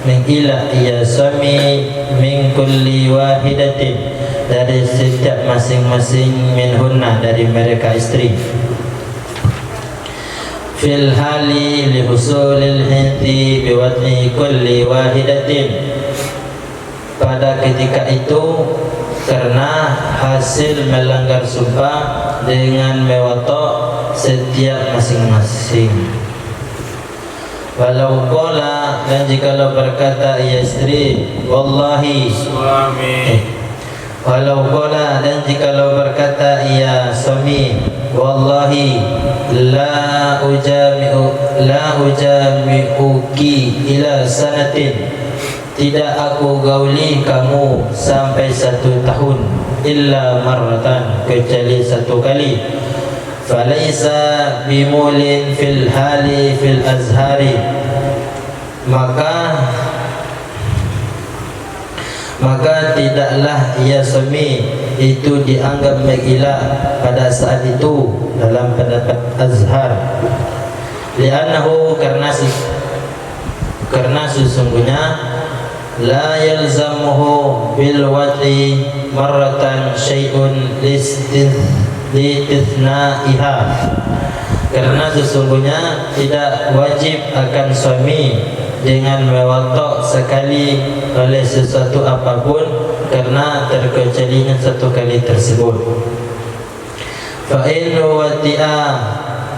mengilah ia suami min kulli wahidatin, dari setiap masing-masing minhunna, dari mereka istri. Fil hali li husulil hinti biwatni kulli wahidatin, pada ketika itu karena hasil melanggar sumpah dengan mewatok setiap masing-masing. Walau qala, dan jikalau berkata ia istri, wallahi suami, walau qala, dan jikalau berkata ia suami, wallahi la ujami'uki ila sanatin, tidak aku gauli kamu sampai 1 tahun, illa marratan, kecuali 1 kali. Falaisa bimulin fil hali fil azhari, maka tidaklah ia suami itu dianggap mengilah pada saat itu dalam pendapat azhar. Li'annahu, karena sesungguhnya la yalzamuhu bil wati marratan syai'un litithnaiha, karena sesungguhnya tidak wajib akan suami dengan mewatok sekali oleh sesuatu apapun, karena terkecualinya 1 kali tersebut. Fa in wati'a,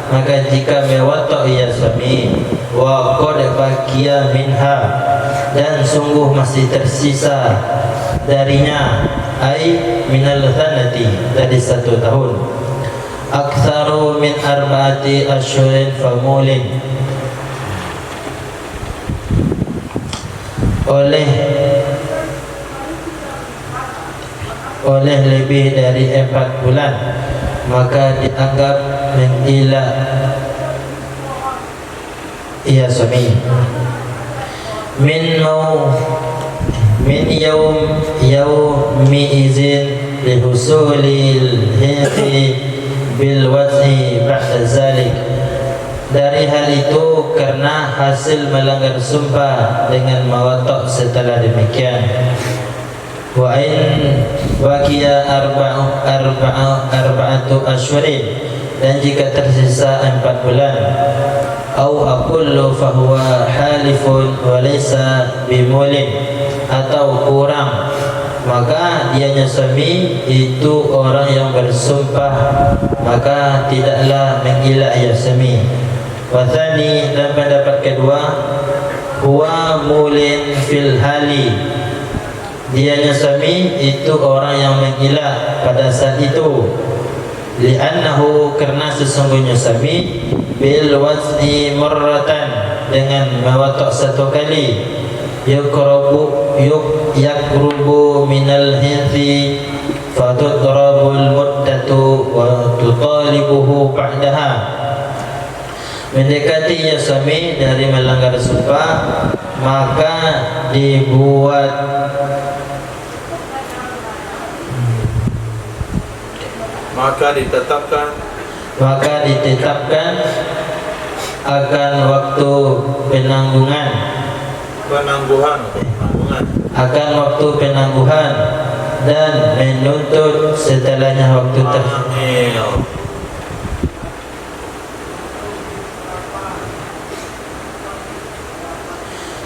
maka jika mewatok ia suami, wa qad baqiya minha, dan sungguh masih tersisa darinya, ai minal thanati, dari 1 tahun, aktsaru min 4 asyhurin famulin, oleh lebih dari 4 bulan, maka dianggap mengilah ia suami. Min yaumi izin lihusulil hinti bil waz'i ba'da zalik, dari hal itu karena hasil melanggar sumpah dengan mewatok setelah demikian. Wa in baqiya arba'atu asyhurin, dan jika tersisa 4 bulan, au aqullu fahuwa halifun wa laysa bimulin, atau kurang, maka dianya suami itu orang yang bersumpah, maka tidaklah mengilah ia suami. Wa tsani, dan pendapat kedua, huwa mulin fil hali, dianya suami itu orang yang mengilah pada saat itu. Li'annahu, karena sesungguhnya suami, bil waz'i marratan, dengan mewatok 1 kali, yakrubu minal hinthi fatudrabul muddatu wa tutalibuhu ba'daha, mendekati ya suami dari melanggar sumpah, maka ditetapkan akan waktu penangguhan, akan waktu penangguhan, dan menuntut setelahnya waktu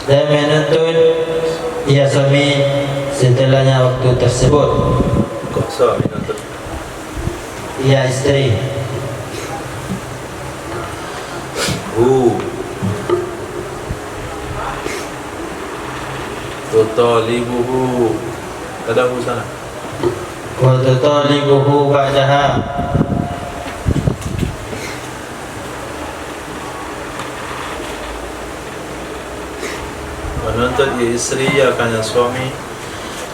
dan menuntut ia suami setelahnya waktu tersebut. Kok suami nuntut? Ia istri. Tutalibuhu, ada sana. Wa tutalibuhu ba'daha, menuntut istri akan suami,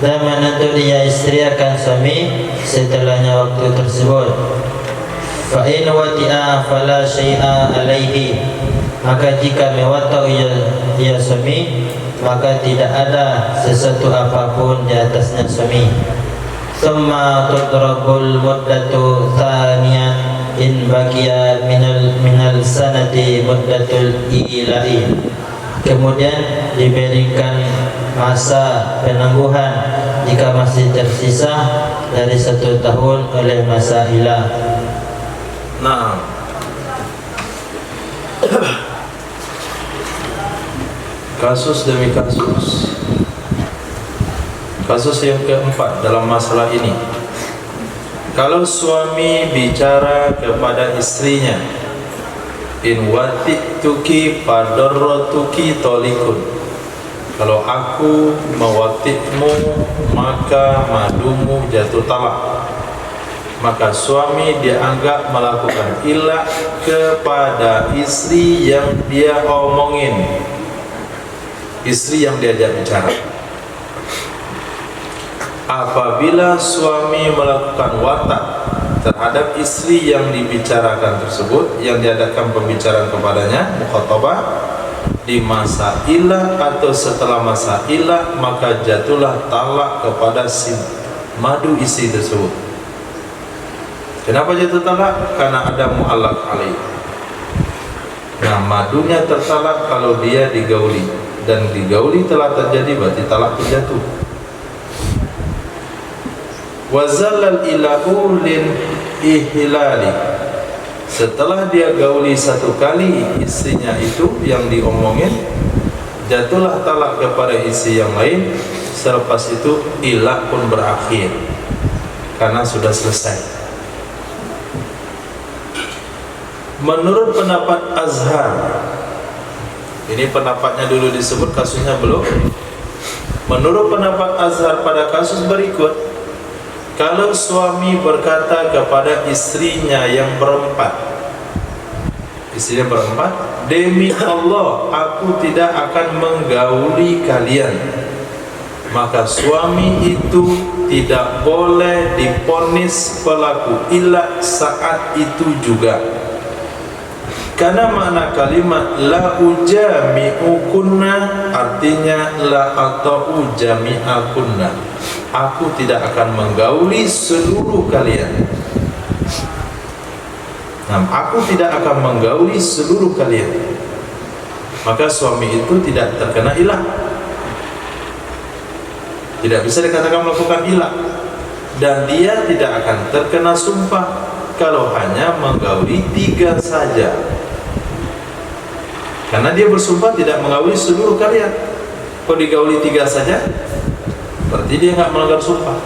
dan menuntut ia istri akan suami setelahnya waktu tersebut. Fa in wati'a fala syai'a alaihi, maka jika mewatok ia suami, maka tidak ada sesuatu apapun di atasnya suami. Summa tudrabul muddatu thaniyan in baqiya minal sanati muddatul ilahi, kemudian diberikan masa penangguhan jika masih tersisa dari 1 tahun oleh masa ilah. Nah, kasus demi kasus. Kasus yang keempat dalam masalah ini, kalau suami bicara kepada istrinya, in watituki padarrotuki tolikun, kalau aku mewati'mu maka madumu jatuh talak, maka suami dianggap melakukan ilah kepada istri yang dia omongin, istri yang diajak bicara. Apabila suami melakukan watak terhadap istri yang dibicarakan tersebut, yang diadakan pembicaraan kepadanya, mukhatabah, di masa ilah atau setelah masa ilah, maka jatuhlah talak kepada si madu istri tersebut. Kenapa jatuh talak? Karena ada mu'allaq alaih. Nah, madunya tertalak kalau dia digauli, dan digauli telah terjadi, berarti talak terjatuh. Wazallal ilahu lin ihlali, setelah dia gauli 1 kali istrinya itu yang diomongin, jatuhlah talak kepada istri yang lain. Selepas itu ilah pun berakhir karena sudah selesai. Menurut pendapat Azhar, ini pendapatnya dulu disebut, kasusnya belum. Menurut pendapat Azhar pada kasus berikut, kalau suami berkata kepada istrinya yang berempat, istrinya berempat, demi Allah aku tidak akan menggauli kalian, maka suami itu tidak boleh diponis pelaku ilah saat itu juga. Karena makna kalimat la ujami'ukunna artinya la atau ujami'akunna, aku tidak akan menggauli seluruh kalian. Nah, aku tidak akan menggauli seluruh kalian. Maka suami itu tidak terkena ilah, tidak bisa dikatakan melakukan ilah, dan dia tidak akan terkena sumpah kalau hanya menggauli 3 saja. Karena dia bersumpah tidak menggauli seluruh kalian. Kok digauli 3 saja? Berarti dia nggak melanggar sumpah.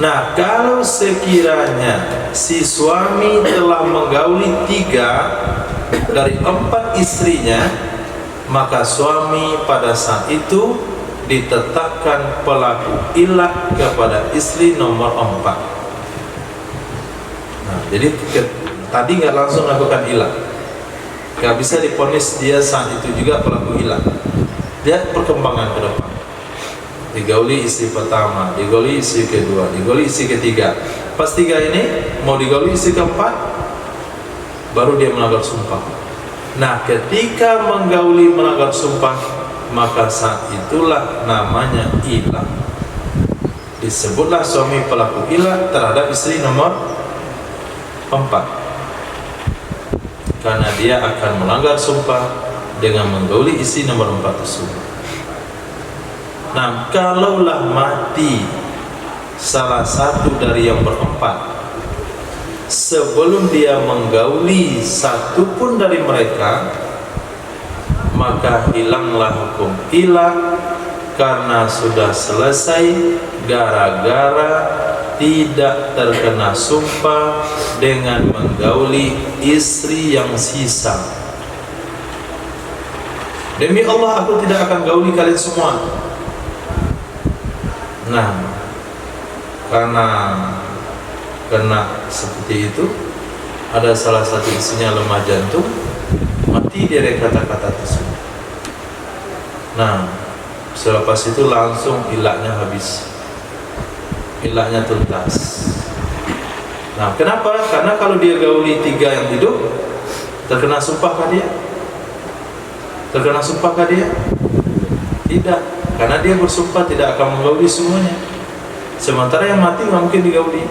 Nah, kalau sekiranya si suami telah menggauli 3 dari 4 istrinya, maka suami pada saat itu ditetapkan pelaku ilah kepada istri nomor 4. Nah, jadi tadi nggak langsung lakukan ilah, nggak bisa diponis dia saat itu juga pelaku ilah. Lihat perkembangan ke depan. Digauli istri pertama, digauli istri kedua, digauli istri ketiga. Pas 3 ini mau digauli istri keempat, baru dia melanggar sumpah. Nah, ketika menggauli melanggar sumpah, maka saat itulah namanya ilah. Disebutlah suami pelaku ilah terhadap istri nomor 4, karena dia akan melanggar sumpah dengan menggauli istri nomor 4 tersebut. Nah, kalaulah mati salah satu dari yang berempat sebelum dia menggauli satu pun dari mereka, maka hilanglah hukum ilah karena sudah selesai gara-gara tidak terkena sumpah dengan menggauli istri yang sisa. Demi Allah aku tidak akan gauli kalian semua. Nah, karena kena seperti itu, ada salah satu istrinya lemah jantung, mati dari kata-kata tersebut. Nah, selepas itu langsung ilahnya habis, ilahnya tuntas. Nah, kenapa? Karena kalau dia gauli 3 yang hidup, terkena sumpahkah dia? Terkena sumpahkah dia? Tidak, karena dia bersumpah tidak akan menggauli semuanya. Sementara yang mati nggak mungkin digauli,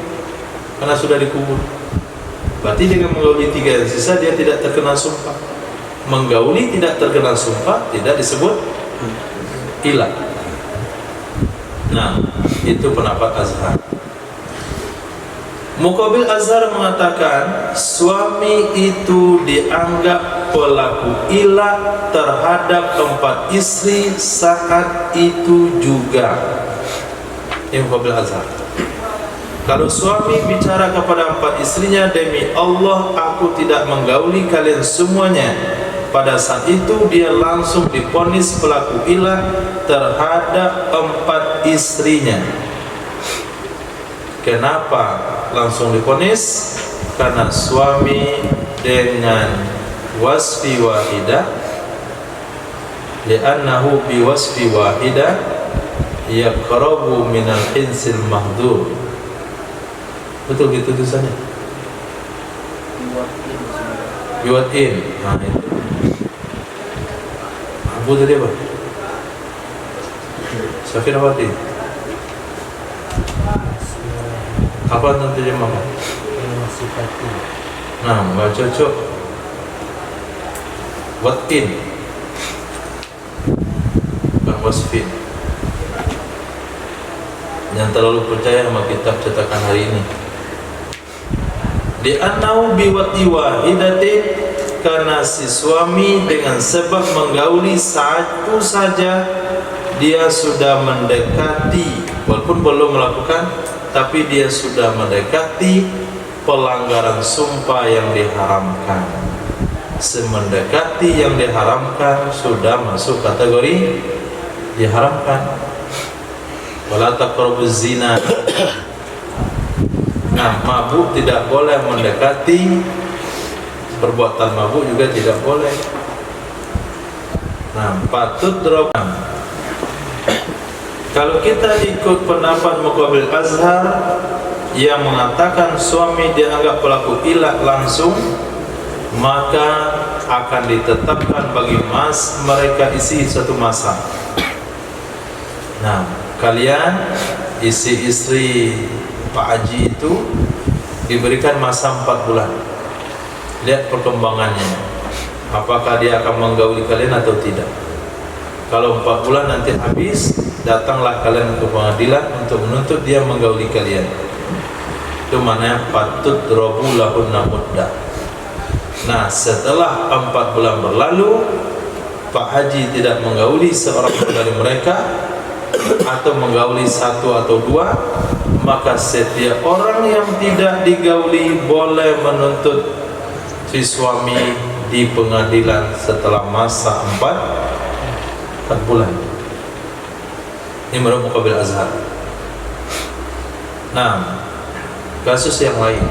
karena sudah dikubur. Berarti dengan menggauli 3 yang sisa dia tidak terkena sumpah. menggauli tidak terkena sumpah tidak disebut ilah. Nah, itu pendapat Azhar. Muqabil Azhar mengatakan suami itu dianggap pelaku ilah terhadap 4 istri saat itu juga. Ini Muqabil Azhar. Kalau suami bicara kepada 4 istrinya, demi Allah aku tidak menggauli kalian semuanya, pada saat itu dia langsung divonis pelaku ilah terhadap 4 istrinya. Kenapa langsung divonis? Karena suami dengan wasfi wahidah, li'annahu bi wasfi wahidah yaqrabu minal insil mahdur. Betul gitu tulisannya? Biwatin. Nah itu. Abu tadi apa? Safirawati. Apa nanti terjemahkan? Nah, nggak cocok. Watin, bukan wasfin. Yang terlalu percaya sama kitab cetakan hari ini. Di anau biwati wahidatin, karena si suami dengan sebab menggauli satu saja dia sudah mendekati, walaupun belum melakukan, tapi dia sudah mendekati pelanggaran sumpah yang diharamkan. Semendekati yang diharamkan sudah masuk kategori diharamkan. Wala taqrabuz zina. Nah, mabuk tidak boleh mendekati, perbuatan mabuk juga tidak boleh. Nah, patut drop. Kalau kita ikut pendapat Muqabil Azhar yang mengatakan suami dianggap pelaku ilah langsung, maka akan ditetapkan bagi mereka isi satu masa. Nah, kalian isi istri Pak Haji itu diberikan masa 4 bulan. Lihat perkembangannya, apakah dia akan menggauli kalian atau tidak. Kalau 4 bulan nanti habis, datanglah kalian ke pengadilan untuk menuntut dia menggauli kalian. Itu maknanya patut robu lahunna muddah. Nah, setelah 4 bulan berlalu, Pak Haji tidak menggauli seorang dari mereka atau menggauli 1 atau 2, maka setiap orang yang tidak digauli boleh menuntut si suami di pengadilan setelah masa 4 bulan. Ini menurut Muqabil Azhar. Nah, kasus yang lain,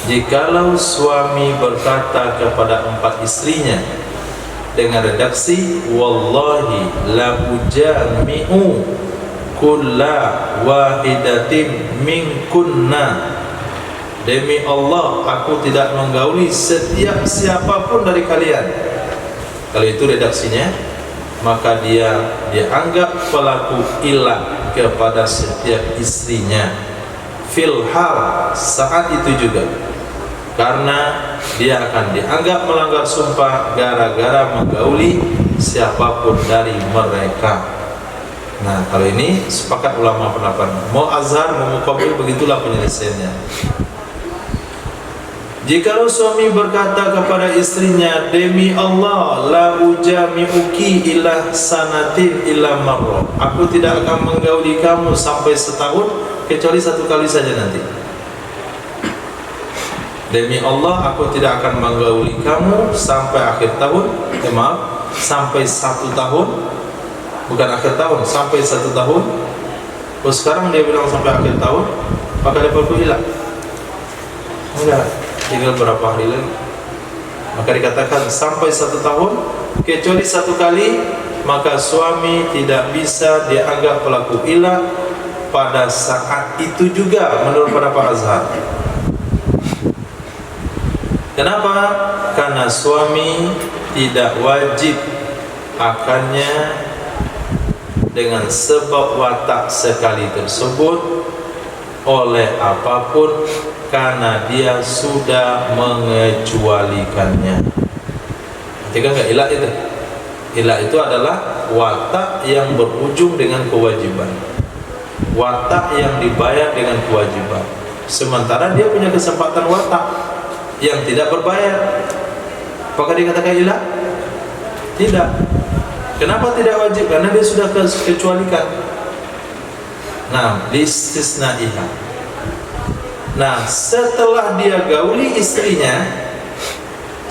jikalau suami berkata kepada 4 istrinya dengan redaksi wallahi la ujami'u kulla wahidatin minkunna, demi Allah aku tidak menggauli setiap siapapun dari kalian. Kalau itu redaksinya, maka dia dianggap pelaku ilah kepada setiap istrinya fil hal saat itu juga, karena dia akan dianggap melanggar sumpah gara-gara menggauli siapapun dari mereka. Nah, kalau ini sepakat ulama pendapat mau Azhar mau Muqabil, begitulah penyelesaiannya. Jikalau suami berkata kepada istrinya, demi Allah la ujami'uki ila sanatin ila marrah, aku tidak akan menggauli kamu sampai setahun kecuali 1 kali saja nanti. Demi Allah aku tidak akan menggauli kamu sampai akhir tahun, sampai 1 tahun, bukan akhir tahun, sampai 1 tahun. Oh, sekarang dia bilang sampai akhir tahun, maka dia pelaku ilah. Enggak, tinggal berapa hari lagi. Maka dikatakan sampai 1 tahun, kecuali 1 kali, maka suami tidak bisa dianggap pelaku ilah pada saat itu juga menurut pendapat Azhar. Kenapa? Karena suami tidak wajib akannya dengan sebab watak sekali tersebut oleh apapun, karena dia sudah mengecualikannya. Ketika nggak ilah itu. Ilah itu adalah watak yang berujung dengan kewajiban. Watak yang dibayar dengan kewajiban. Sementara dia punya kesempatan watak yang tidak berbayar. Apakah dikatakan ilah? Tidak. Kenapa tidak wajib? Karena dia sudah kecualikan. Nah, listisnaiha. Nah, setelah dia gauli istrinya,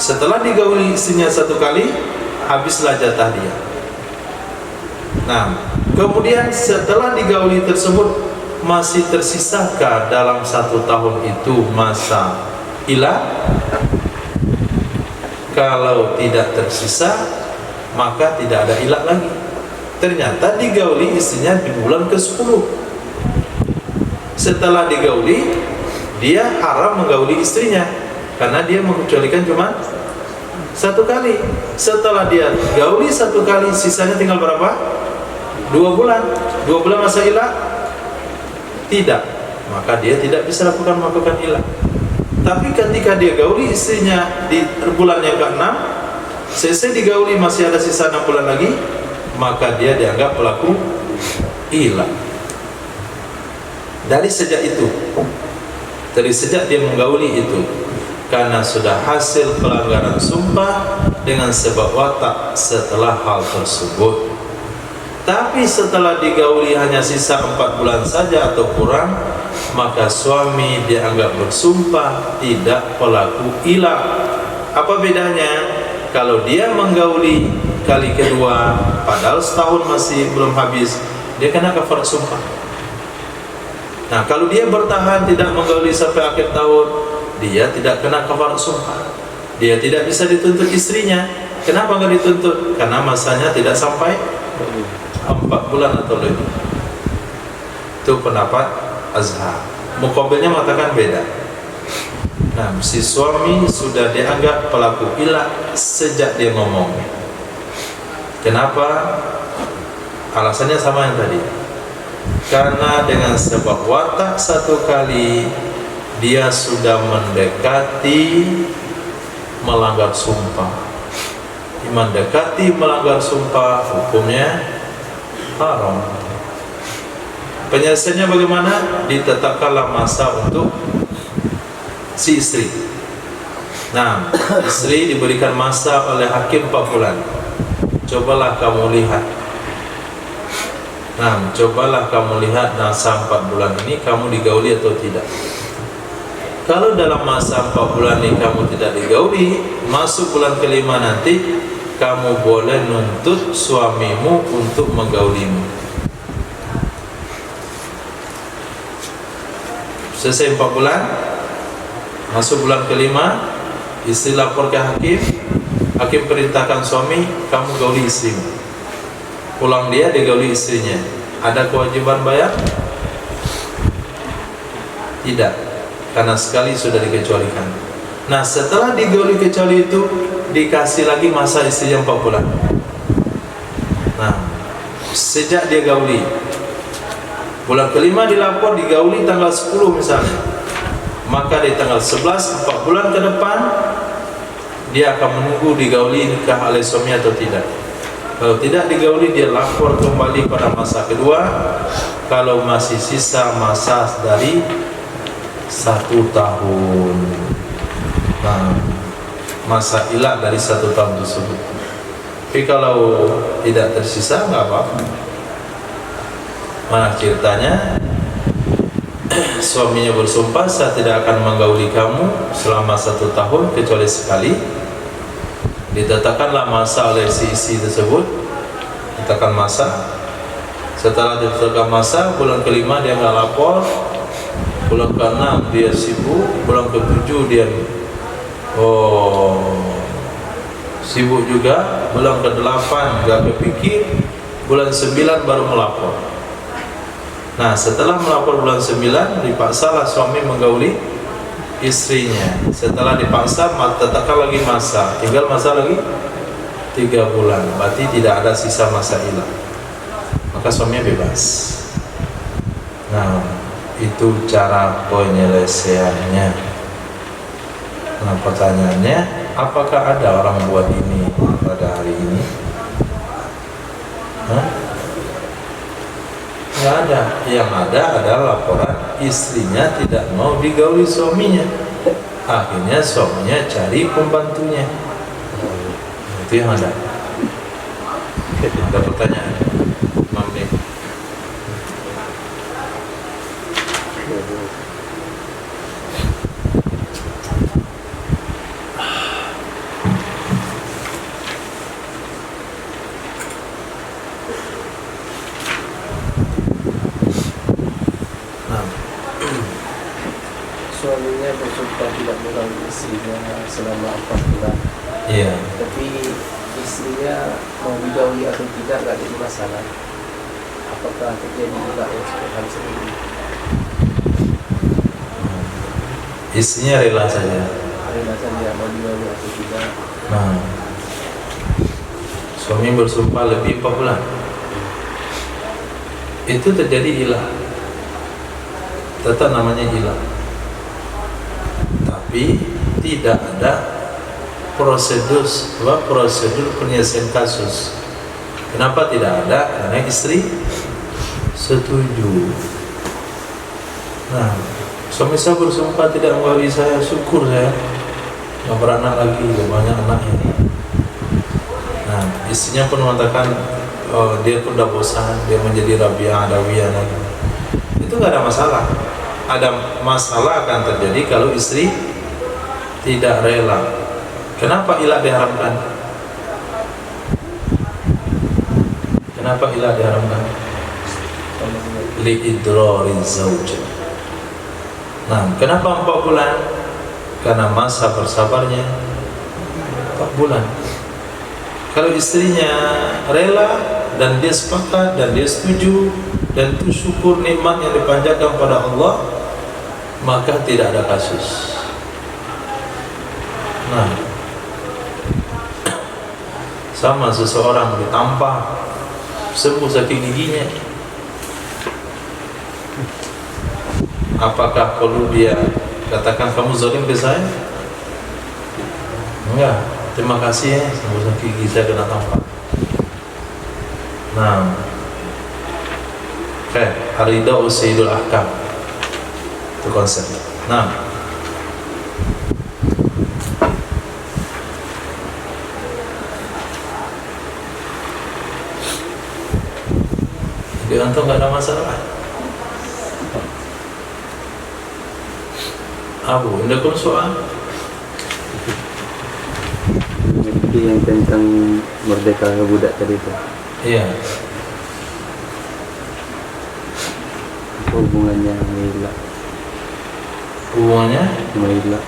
setelah digauli istrinya satu kali, habislah jatah dia. Nah, kemudian setelah digauli tersebut masih tersisakah dalam 1 tahun itu masa ilah? Kalau tidak tersisa, maka tidak ada ilah lagi. Ternyata digauli istrinya di bulan ke-10. Setelah digauli, dia haram menggauli istrinya karena dia mengecualikan cuma 1 kali. Setelah dia gauli 1 kali, sisanya tinggal berapa? 2 bulan. 2 bulan masa ilah? Tidak. Maka dia tidak bisa melakukan ilah. Tapi ketika dia gauli istrinya di bulan yang ke-6, selesai digauli masih ada sisa 6 bulan lagi, maka dia dianggap pelaku ilah. Dari sejak itu, dari sejak dia menggauli itu, karena sudah hasil pelanggaran sumpah dengan sebab watak setelah hal tersebut. Tapi setelah digauli hanya sisa 4 bulan saja atau kurang, maka suami dianggap bersumpah tidak pelaku ilah. Apa bedanya? Kalau dia menggauli kali kedua, padahal setahun masih belum habis, dia kena kafarat sumpah. Nah, kalau dia bertahan tidak menggauli sampai akhir tahun, dia tidak kena kafarat sumpah. Dia tidak bisa dituntut istrinya. Kenapa nggak dituntut? Karena masanya tidak sampai 4 bulan atau lebih. Itu pendapat Azhar. Muqabilnya mengatakan beda. Nah, si suami sudah dianggap pelaku ilah sejak dia ngomong. Kenapa? Alasannya sama yang tadi. Karena dengan sebab watak 1 kali dia sudah mendekati melanggar sumpah. Mendekati melanggar sumpah, hukumnya haram. Penyelesaiannya bagaimana? Ditetapkanlah masa untuk si istri. Nah, istri diberikan masa oleh hakim 4 bulan. Cobalah kamu lihat. Nah, cobalah kamu lihat masa 4 bulan ini kamu digauli atau tidak. Kalau dalam masa 4 bulan ini kamu tidak digauli, masuk bulan ke-5 nanti, kamu boleh nuntut suamimu untuk menggaulimu. Selesai 4 bulan, masuk bulan ke-5, istri lapor ke hakim, hakim perintahkan suami, kamu gauli istrimu. Pulang dia digauli istrinya. Ada kewajiban bayar? Tidak, karena sekali sudah dikecualikan. Nah, setelah digauli kecuali itu, dikasih lagi masa istrinya 4 bulan. Nah, sejak dia gauli, bulan ke-5 dilapor, digauli tanggal 10 misalnya, maka di tanggal 11, 4 bulan ke depan, dia akan menunggu digauli nikah oleh suami atau tidak. Kalau tidak digauli, dia lapor kembali pada masa kedua. Kalau masih sisa masa dari 1 tahun, nah, masa ilah dari 1 tahun tersebut. Tapi kalau tidak tersisa, nggak apa-apa. Mana ceritanya? Suaminya bersumpah, saya tidak akan menggauli kamu selama 1 tahun kecuali sekali. Ditetapkanlah masa oleh si istri tersebut. Ditetapkan masa. Setelah ditetapkan masa, bulan ke-5 dia nggak lapor, bulan ke-6 dia sibuk, bulan ke-7 dia sibuk juga, bulan ke-8 nggak kepikir, bulan 9 baru melapor. Nah, setelah melapor bulan 9, dipaksalah suami menggauli istrinya. Setelah dipaksa, tetapkan lagi masa, tinggal masa lagi 3 bulan, berarti tidak ada sisa masa ilah, maka suaminya bebas. Nah, itu cara penyelesaiannya. Nah, pertanyaannya, apakah ada orang buat ini pada hari ini? Hah? Nggak ada. Yang ada adalah laporan istrinya tidak mau digauli suaminya. Akhirnya suaminya cari pembantunya. Itu yang ada. Ada pertanyaan? Mamni. Suaminya bersumpah tidak mengganggu istrinya selama 4 bulan. Iya. Tapi istrinya mau digauli atau tidak nggak jadi masalah. Apakah terjadi juga yang seperti hal seperti ini? Istrinya rela saja. Rela saja mau digauli atau tidak. Nah, suami bersumpah lebih 4 bulan. Itu terjadi ilah. Tetap namanya ilah. Tapi tidak ada prosedur penyelesaian kasus. Kenapa tidak ada? Karena istri setuju. Nah, suami saya bersumpah tidak menggauli saya, syukur saya nggak beranak lagi, banyak anak ini. Nah, istrinya pun mengatakan dia pun udah bosan, dia menjadi Rabi'ah Adawiyah lagi. Itu nggak ada masalah. Ada masalah akan terjadi kalau istri tidak rela. Kenapa ilah diharamkan? Kenapa ilah diharamkan? Li'idrari zawj. Nah, kenapa 4 bulan? Karena masa bersabarnya 4 bulan. Kalau istrinya rela dan dia sepakat dan dia setuju dan itu syukur nikmat yang dipanjatkan pada Allah, maka tidak ada kasus. Nah, sama seseorang ditampar sembuh sakit giginya, apakah perlu dia katakan kamu zalim ke saya? Enggak, terima kasih ya sembuh sakit gigi saya kena tampar. Nah, Ar-Ridha Sayyidul Ahkam itu konsep. Nah, di antum nggak ada masalah. Abu, indakum soal? Itu yang tentang merdeka budak tadi itu. Iya. Apa hubungannya Maila? Hubungannya Maila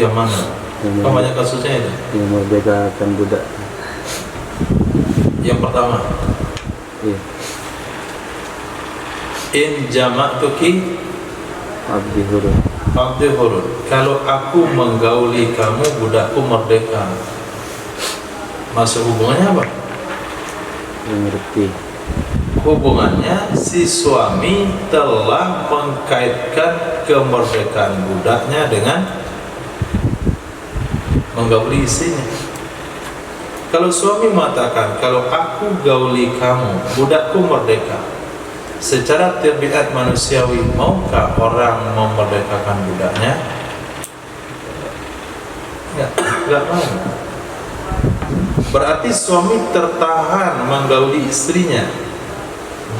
yang mana? yang, Banyak kasusnya itu. yang merdekakan budak. Yang pertama, Iya. in jama'tuki Abdi huruf. abdi hurun. Kalau aku menggauli kamu, budakku merdeka. Masuk hubungannya apa? Yang ngerti. Hubungannya si suami telah mengkaitkan kemerdekaan budaknya dengan menggauli istrinya. Kalau suami mengatakan, kalau aku gauli kamu, budakku merdeka, secara tabiat manusiawi, maukah orang memerdekakan budaknya? Enggak mau. Berarti suami tertahan menggauli istrinya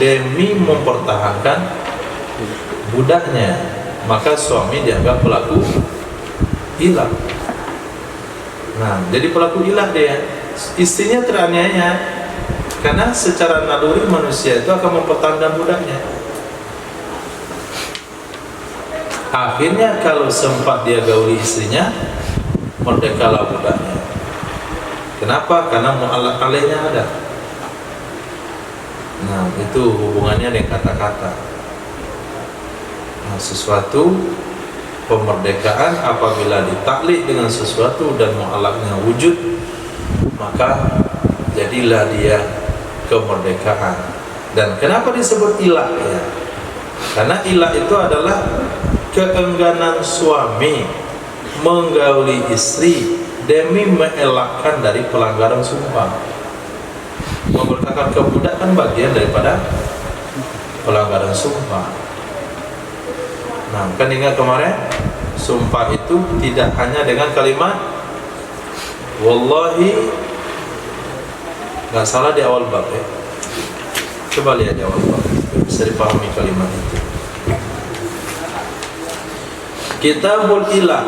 demi mempertahankan budaknya, maka suami dianggap pelaku ilah. Nah, jadi pelaku ilah dia. Istrinya teraniaya karena secara naluri manusia itu akan mempertahankan budaknya. Akhirnya kalau sempat dia gauli istrinya, merdekalah budaknya. Kenapa? Karena mu'allaq alaihnya ada. Nah, itu hubungannya dengan kata-kata. Nah, sesuatu pemerdekaan apabila ditaklik dengan sesuatu dan mu'allaqnya wujud, maka jadilah dia kemerdekaan. Dan kenapa disebut ilah ya? Karena ilah itu adalah keengganan suami menggauli istri demi mengelakkan dari pelanggaran sumpah. Memberkahkan ke budak kan bagian daripada pelanggaran sumpah. Nah, kan ingat kemarin sumpah itu tidak hanya dengan kalimat wallahi, nggak salah di awal bab ya. Coba lihat di awal bab, bisa dipahami kalimat itu. Kitabul ilah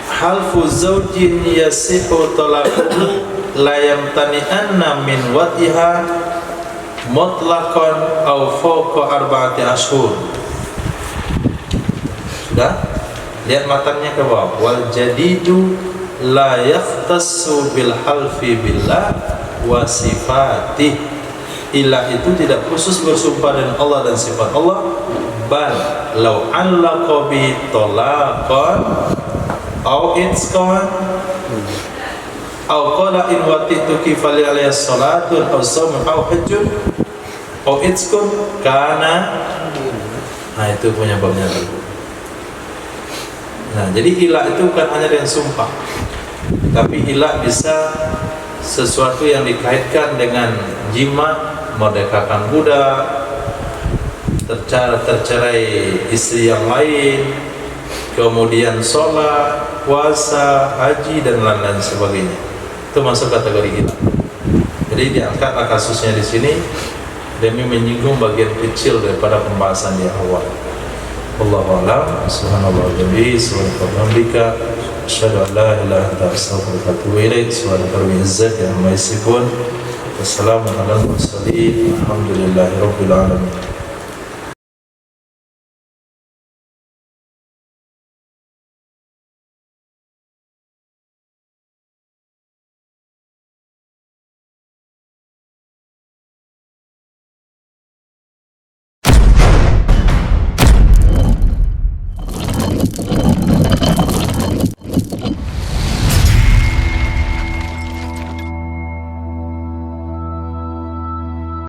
halfu zawjin yasihu talaquhu la yamtani'anna min watiha mutlaqan aw fawqa arba'ati ashhur. Sudah? Lihat matanya ke bawah. Wal jadidu la yaftassu bil halfi billah wa sifatih. Ilah itu tidak khusus bersumpah dengan Allah dan sifat Allah. Bal law allaqa bi talaqan aw itqan aw qala in watituki fali alayhi salatun aw sawmun aw hajjun aw itqun kana. Nah, itu penyebabnya dulu. Nah, jadi ilah itu bukan hanya dengan sumpah, tapi ilah bisa sesuatu yang dikaitkan dengan jima, merdekakan budak, tercerai istri yang lain, kemudian sholat, puasa, haji dan lain-lain sebagainya. Itu masuk kategori ilah. Jadi diangkatlah kasusnya di sini demi menyinggung bagian kecil daripada pembahasan di awal. Wallahu a'lam. Subhanallah wa bihamdihi, subhanaka asyhadu an la ilaha illa anta astaghfiruka wa atubu ilaik. Subhanaka rabbil izzati amma yasifun. Wassalamu ala al mursalin. Alhamdulillahi rabbil alamin.